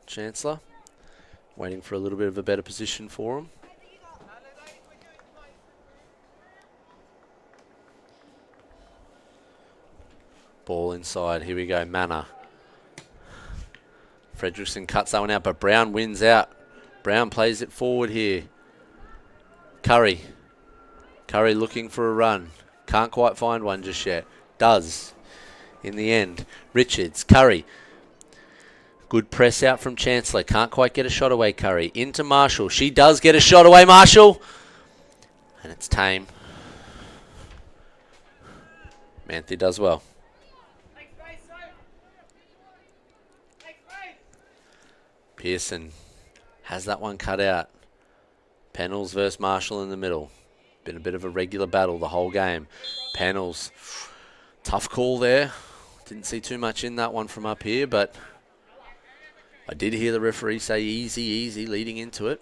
Chancellor. Waiting for a little bit of a better position for him. Ball inside. Here we go. Manor. Fredrickson cuts that one out, but Brown wins out. Brown plays it forward here. Curry. Curry looking for a run. Can't quite find one just yet. Does. In the end. Richards. Curry. Good press out from Chancellor. Can't quite get a shot away, Curry. Into Marshall. She does get a shot away, Marshall. And it's tame. Manthe does well. Pearson has that one cut out. Pennells versus Marshall in the middle. Been a bit of a regular battle the whole game. Pennells. Tough call there. Didn't see too much in that one from up here, but I did hear the referee say easy, easy leading into it.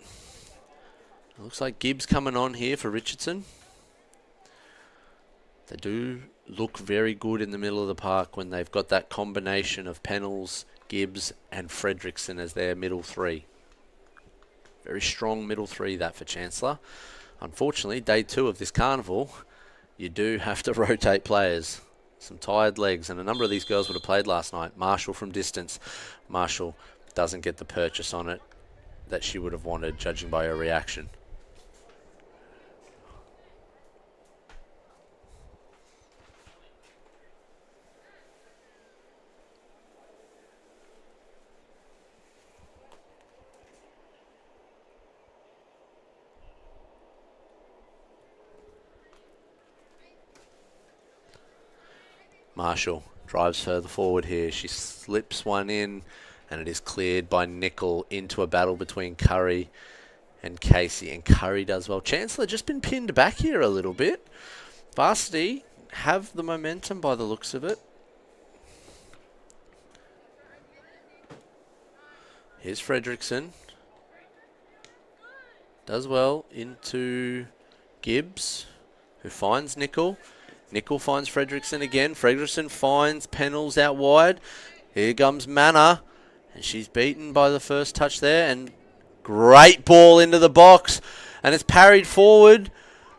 It looks like Gibbs coming on here for Richardson. They do look very good in the middle of the park when they've got that combination of Pennells, Gibbs and Fredrickson as their middle three. Very strong middle three that for Chancellor. Unfortunately, day 2 of this carnival, you do have to rotate players. Some tired legs, and a number of these girls would have played last night. Marshall from distance. Marshall doesn't get the purchase on it that she would have wanted, judging by her reaction. Marshall drives further forward here. She slips one in, and it is cleared by Nickel into a battle between Curry and Casey. And Curry does well. Chancellor just been pinned back here a little bit. Varsity have the momentum by the looks of it. Here's Fredrickson. Does well into Gibbs, who finds Nickel. Nickel finds Fredrickson again. Fredrickson finds Pennells out wide. Here comes Manor. And she's beaten by the first touch there. And great ball into the box. And it's parried forward.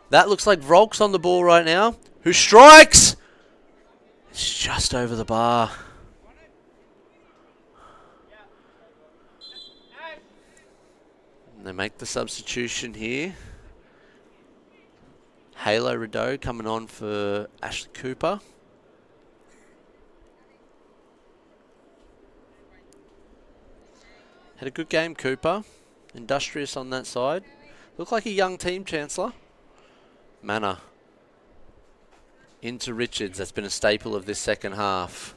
That looks like Volks on the ball right now. Who strikes? It's just over the bar. And they make the substitution here. Halo Rideau coming on for Ashley Cooper. Had a good game, Cooper. Industrious on that side. Looked like a young team, Chancellor. Manor. Into Richards. That's been a staple of this second half.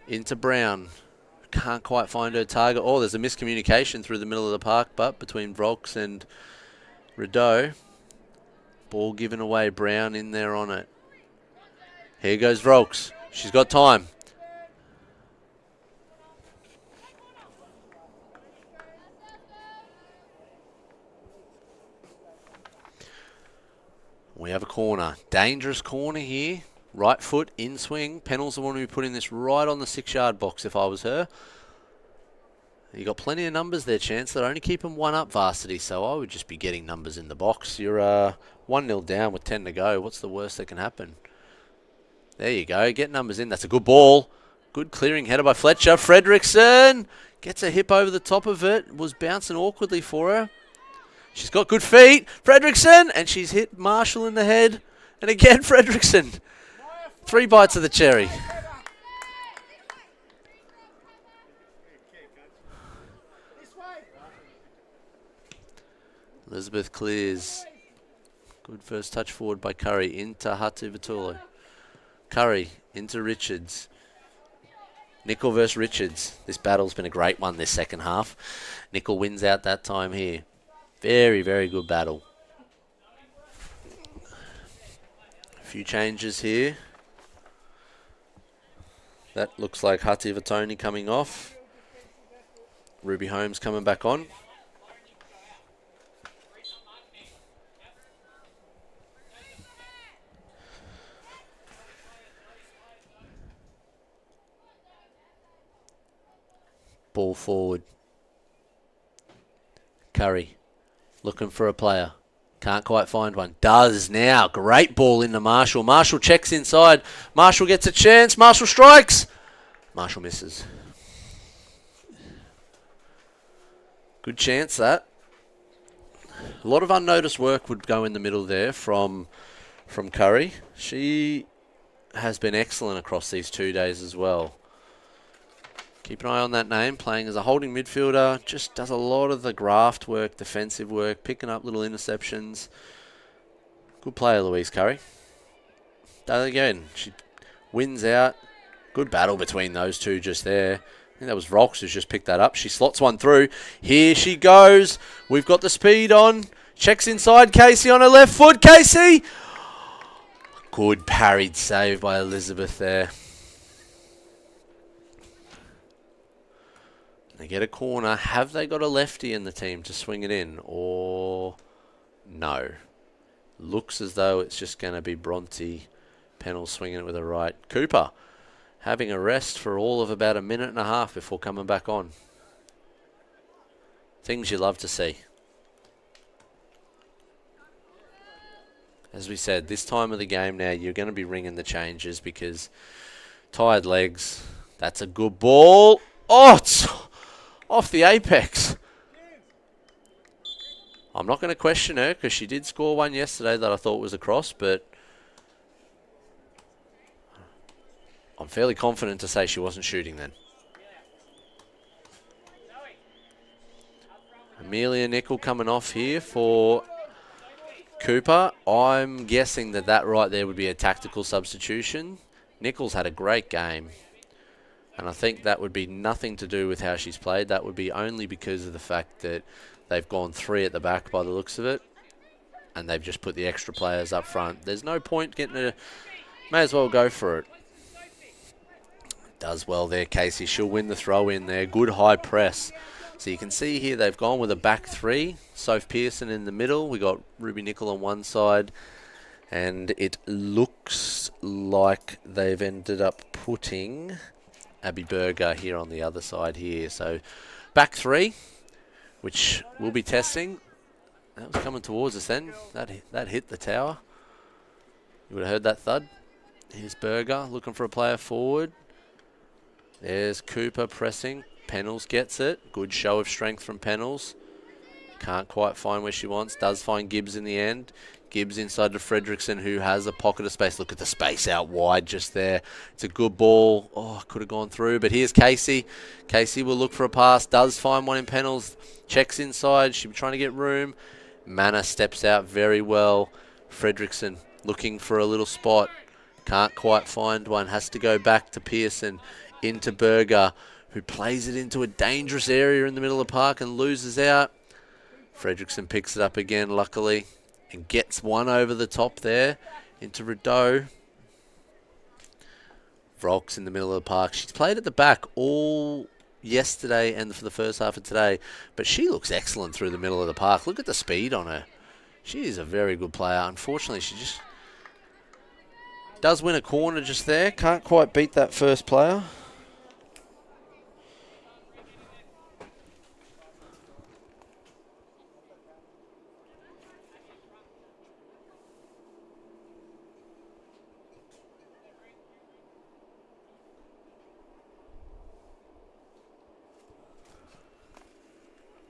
Into Brown. Can't quite find her target. Oh, there's a miscommunication through the middle of the park, but between Volks and Rideau. Ball given away. Brown in there on it. Here goes Volks. She's got time. We have a corner. Dangerous corner here. Right foot, in swing. Pennell's the one who be putting this right on the 6-yard box if I was her. You got plenty of numbers there, Chancellor. Only keep them 1 up, Varsity, so I would just be getting numbers in the box. You're 1-0 down with 10 to go. What's the worst that can happen? There you go. Get numbers in. That's a good ball. Good clearing header by Fletcher. Fredrickson gets a hip over the top of it. Was bouncing awkwardly for her. She's got good feet. Fredrickson, and she's hit Marshall in the head. And again, Fredrickson. 3 bites of the cherry. Elizabeth clears. Good first touch forward by Curry into Hatu Vitulu. Curry into Richards. Nickel versus Richards. This battle's been a great one this second half. Nickel wins out that time here. Very, very good battle. A few changes here. That looks like Hatu Vitoni coming off. Ruby Holmes coming back on. Ball forward. Curry looking for a player. Can't quite find one. Does now. Great ball into Marshall. Marshall checks inside. Marshall gets a chance. Marshall strikes. Marshall misses. Good chance that. A lot of unnoticed work would go in the middle there from Curry. She has been excellent across these 2 days as well. Keep an eye on that name, playing as a holding midfielder. Just does a lot of the graft work, defensive work, picking up little interceptions. Good player, Louise Curry. Does it again. She wins out. Good battle between those two just there. I think that was Volks who's just picked that up. She slots one through. Here she goes. We've got the speed on. Checks inside. Casey on her left foot. Casey! Good parried save by Elizabeth there. They get a corner. Have they got a lefty in the team to swing it in? Or no? Looks as though it's just going to be Bronte Pennell swinging it with a right. Cooper having a rest for all of about 1.5 minutes before coming back on. Things you love to see. As we said, this time of the game now, you're going to be ringing the changes because tired legs. That's a good ball. Oh, it's off the apex. I'm not going to question her because she did score one yesterday that I thought was a cross, but I'm fairly confident to say she wasn't shooting then. Amelia Nickel coming off here for Cooper. I'm guessing that right there would be a tactical substitution. Nichols had a great game. And I think that would be nothing to do with how she's played. That would be only because of the fact that they've gone 3 at the back by the looks of it. And they've just put the extra players up front. There's no point getting a... May as well go for it. Does well there, Casey. She'll win the throw in there. Good high press. So you can see here they've gone with a back 3. Soph Pearson in the middle. We got Ruby Nickel on one side. And it looks like they've ended up putting Abby Berger here on the other side here. So back 3, which we'll be testing. That was coming towards us then. That hit the tower. You would have heard that thud. Here's Berger looking for a player forward. There's Cooper pressing. Pennells gets it. Good show of strength from Pennells. Can't quite find where she wants. Does find Gibbs in the end. Gibbs inside to Fredrickson, who has a pocket of space. Look at the space out wide just there. It's a good ball. Oh, could have gone through. But here's Casey. Casey will look for a pass. Does find one in Pennells. Checks inside. She'll be trying to get room. Manna steps out very well. Fredrickson looking for a little spot. Can't quite find one. Has to go back to Pearson. Into Berger, who plays it into a dangerous area in the middle of the park and loses out. Fredrickson picks it up again, luckily. And gets one over the top there into Rideau. Volks in the middle of the park. She's played at the back all yesterday and for the first half of today. But she looks excellent through the middle of the park. Look at the speed on her. She is a very good player. Unfortunately, she just does win a corner just there. Can't quite beat that first player.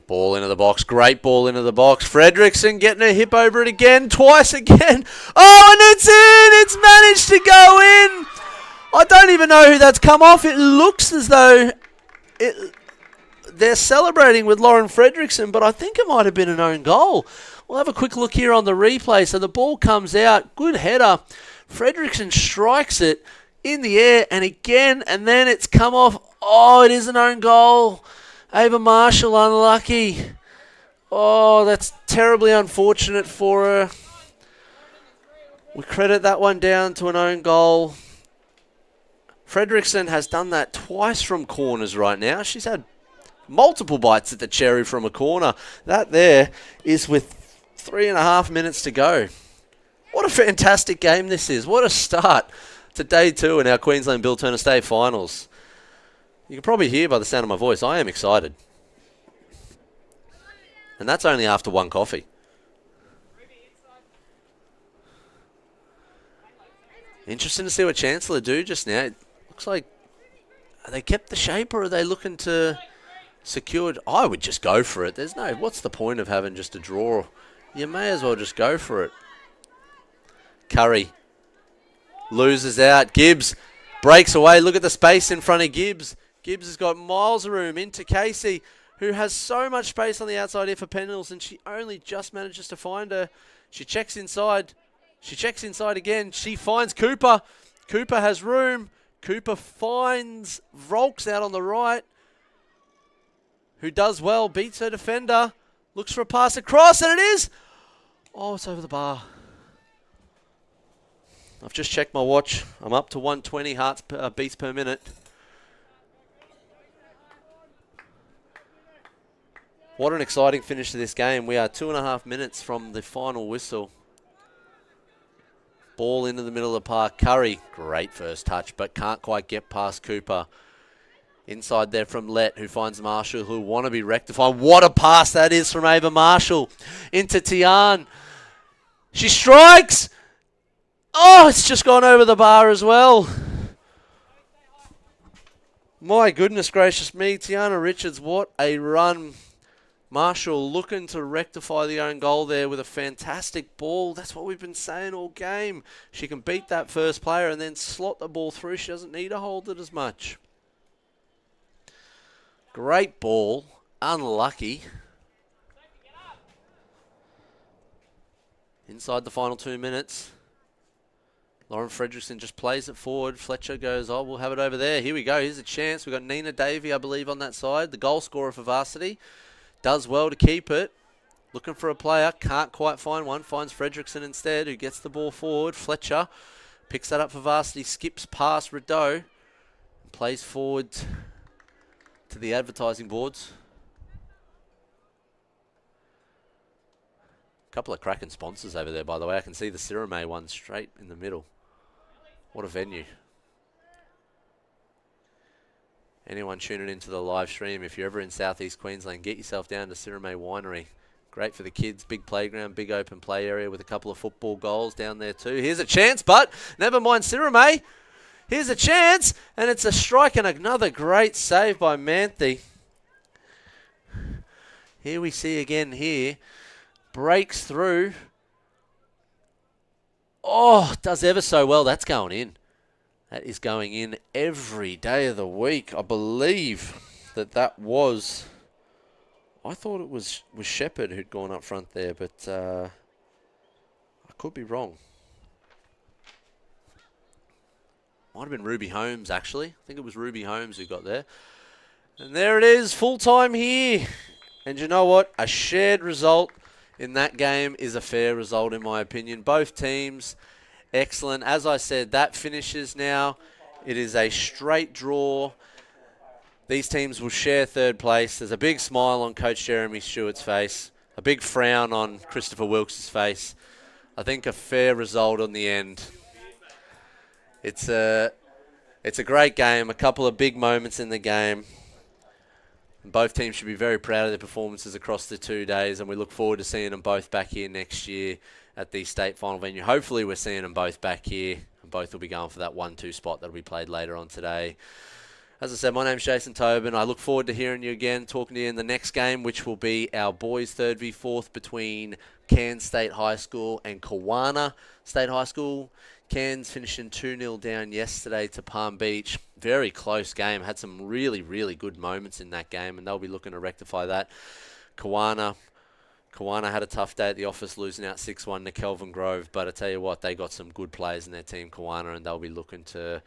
Ball into the box. Great ball into the box. Fredrickson getting her hip over it again. Twice again. Oh, and it's in. It's managed to go in. I don't even know who that's come off. It looks as though they're celebrating with Lauren Fredrickson, but I think it might have been an own goal. We'll have a quick look here on the replay. So the ball comes out. Good header. Fredrickson strikes it in the air and again, and then it's come off. Oh, it is an own goal. Ava Marshall unlucky. Oh, that's terribly unfortunate for her. We credit that one down to an own goal. Fredrickson has done that twice from corners right now. She's had multiple bites at the cherry from a corner. That there is with 3.5 minutes to go. What a fantastic game this is. What a start to day 2 in our Queensland Bill Turner State Finals. You can probably hear by the sound of my voice, I am excited. And that's only after one coffee. Interesting to see what Chancellor do just now. It looks like, are they kept the shape or are they looking to secure it? I would just go for it. There's no, what's the point of having just a draw? You may as well just go for it. Curry loses out. Gibbs breaks away. Look at the space in front of Gibbs. Gibbs has got miles of room into Casey, who has so much space on the outside here for Pendles, and she only just manages to find her. She checks inside. She checks inside again. She finds Cooper. Cooper has room. Cooper finds Volks out on the right, who does well, beats her defender, looks for a pass across, and it is. Oh, it's over the bar. I've just checked my watch. I'm up to 120 beats per minute. What an exciting finish to this game. We are 2.5 minutes from the final whistle. Ball into the middle of the park. Curry, great first touch, but can't quite get past Cooper. Inside there from Lett, who finds Marshall, who want to be rectified. What a pass that is from Ava Marshall into Tian. She strikes. Oh, it's just gone over the bar as well. My goodness gracious me. Tiana Richards, what a run. Marshall looking to rectify the own goal there with a fantastic ball. That's what we've been saying all game. She can beat that first player and then slot the ball through. She doesn't need to hold it as much. Great ball. Unlucky. Inside the final 2 minutes. Lauren Fredrickson just plays it forward. Fletcher goes, oh, we'll have it over there. Here we go. Here's a chance. We've got Nina Davey, I believe, on that side. The goal scorer for Varsity. Does well to keep it. Looking for a player. Can't quite find one. Finds Fredrickson instead, who gets the ball forward. Fletcher picks that up for Varsity. Skips past Rideau. Plays forward to the advertising boards. A couple of cracking sponsors over there, by the way. I can see the Ceremonies one straight in the middle. What a venue. Anyone tuning into the live stream, if you're ever in Southeast Queensland, get yourself down to Ceremonies Winery. Great for the kids. Big playground, big open play area with a couple of football goals down there too. Here's a chance, but never mind Ceremonies. Here's a chance, and it's a strike and another great save by Manthe. Here we see again here. Breaks through. Oh, does ever so well. That's going in. That is going in every day of the week. I believe that was... I thought it was Shepherd who'd gone up front there, but I could be wrong. Might have been Ruby Holmes, actually. I think it was Ruby Holmes who got there. And there it is, full time here. And you know what? A shared result in that game is a fair result, in my opinion. Both teams... excellent. As I said, that finishes now. It is a straight draw. These teams will share third place. There's a big smile on Coach Jeremy Stewart's face. A big frown on Christopher Wilkes' face. I think a fair result on the end. It's a it's a great game. A couple of big moments in the game. Both teams should be very proud of their performances across the 2 days, and we look forward to seeing them both back here next year at the state final venue. Hopefully, we're seeing them both back here, and both will be going for that 1-2 spot that'll be played later on today. As I said, my name's Jason Tobin. I look forward to hearing you again, talking to you in the next game, which will be our boys' 3rd v 4th between Cairns State High School and Kawana State High School. Cairns finishing 2-0 down yesterday to Palm Beach. Very close game. Had some really, really good moments in that game, and they'll be looking to rectify that. Kawana had a tough day at the office, losing out 6-1 to Kelvin Grove. But I tell you what, they got some good players in their team, Kawana, and they'll be looking to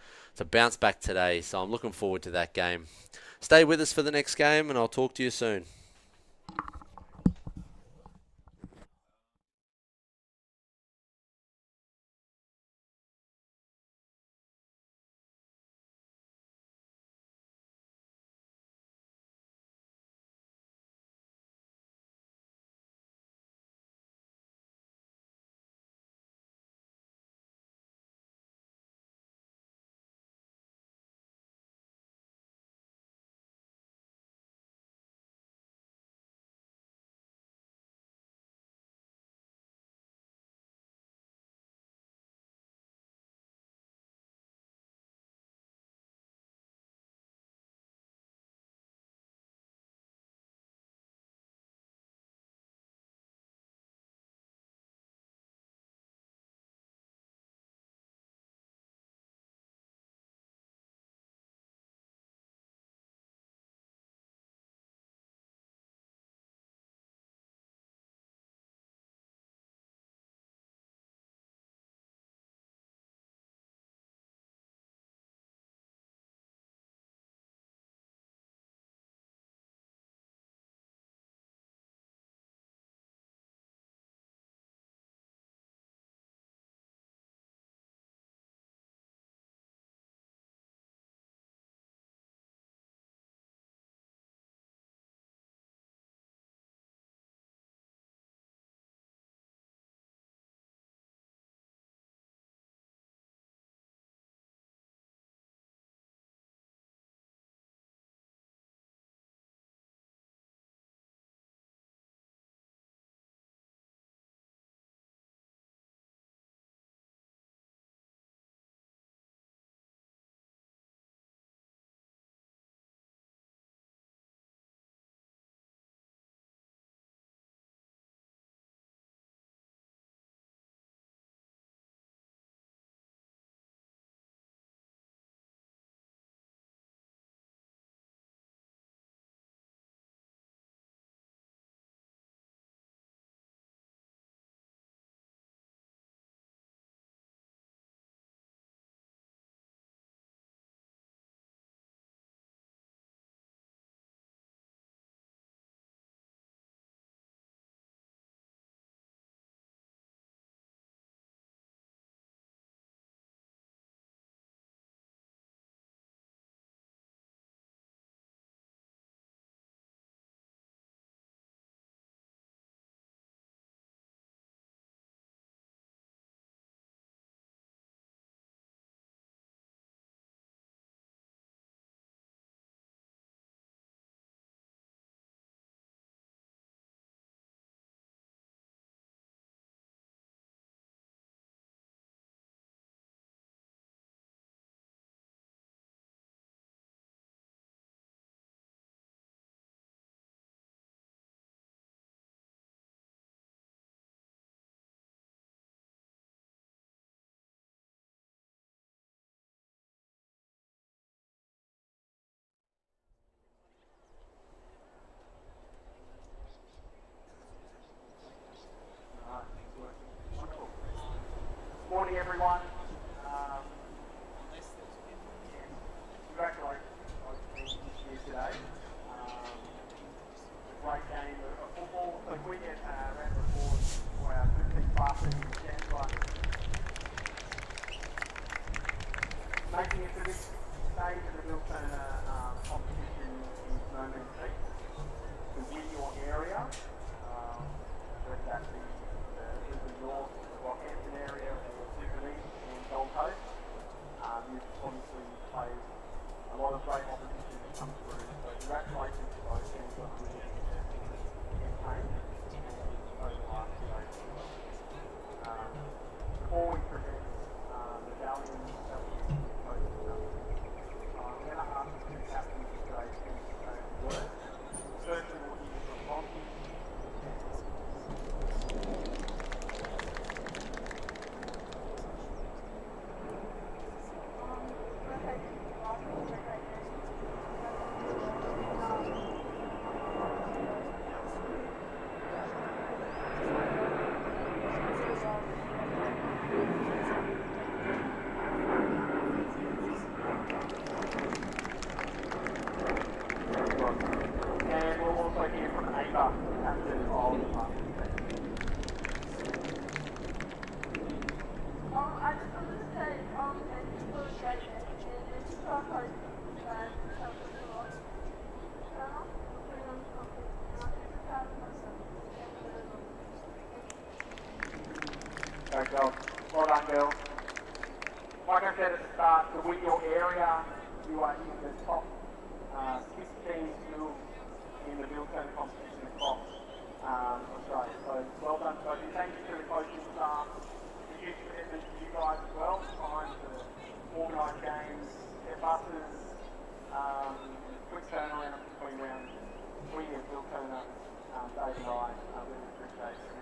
bounce back today. So I'm looking forward to that game. Stay with us for the next game, and I'll talk to you soon. we'll also hear from Ava, captain of the Varsity team. I just wanted to say, thank you for the great message, and it's so hard that helped us a lot. Putting on something, and I'm super proud of myself. Thank you very much. Great job. Well done, girls. Like I said at the start, to win your area, you are in the top 16 schools in the Bill Turner competition across Australia. So well done, coaches. Thank you to the coaching staff. Huge commitment to you guys as well, trying to organise games, get buses, quick turnaround between rounds. We at Bill Turner, Dave and I, really appreciate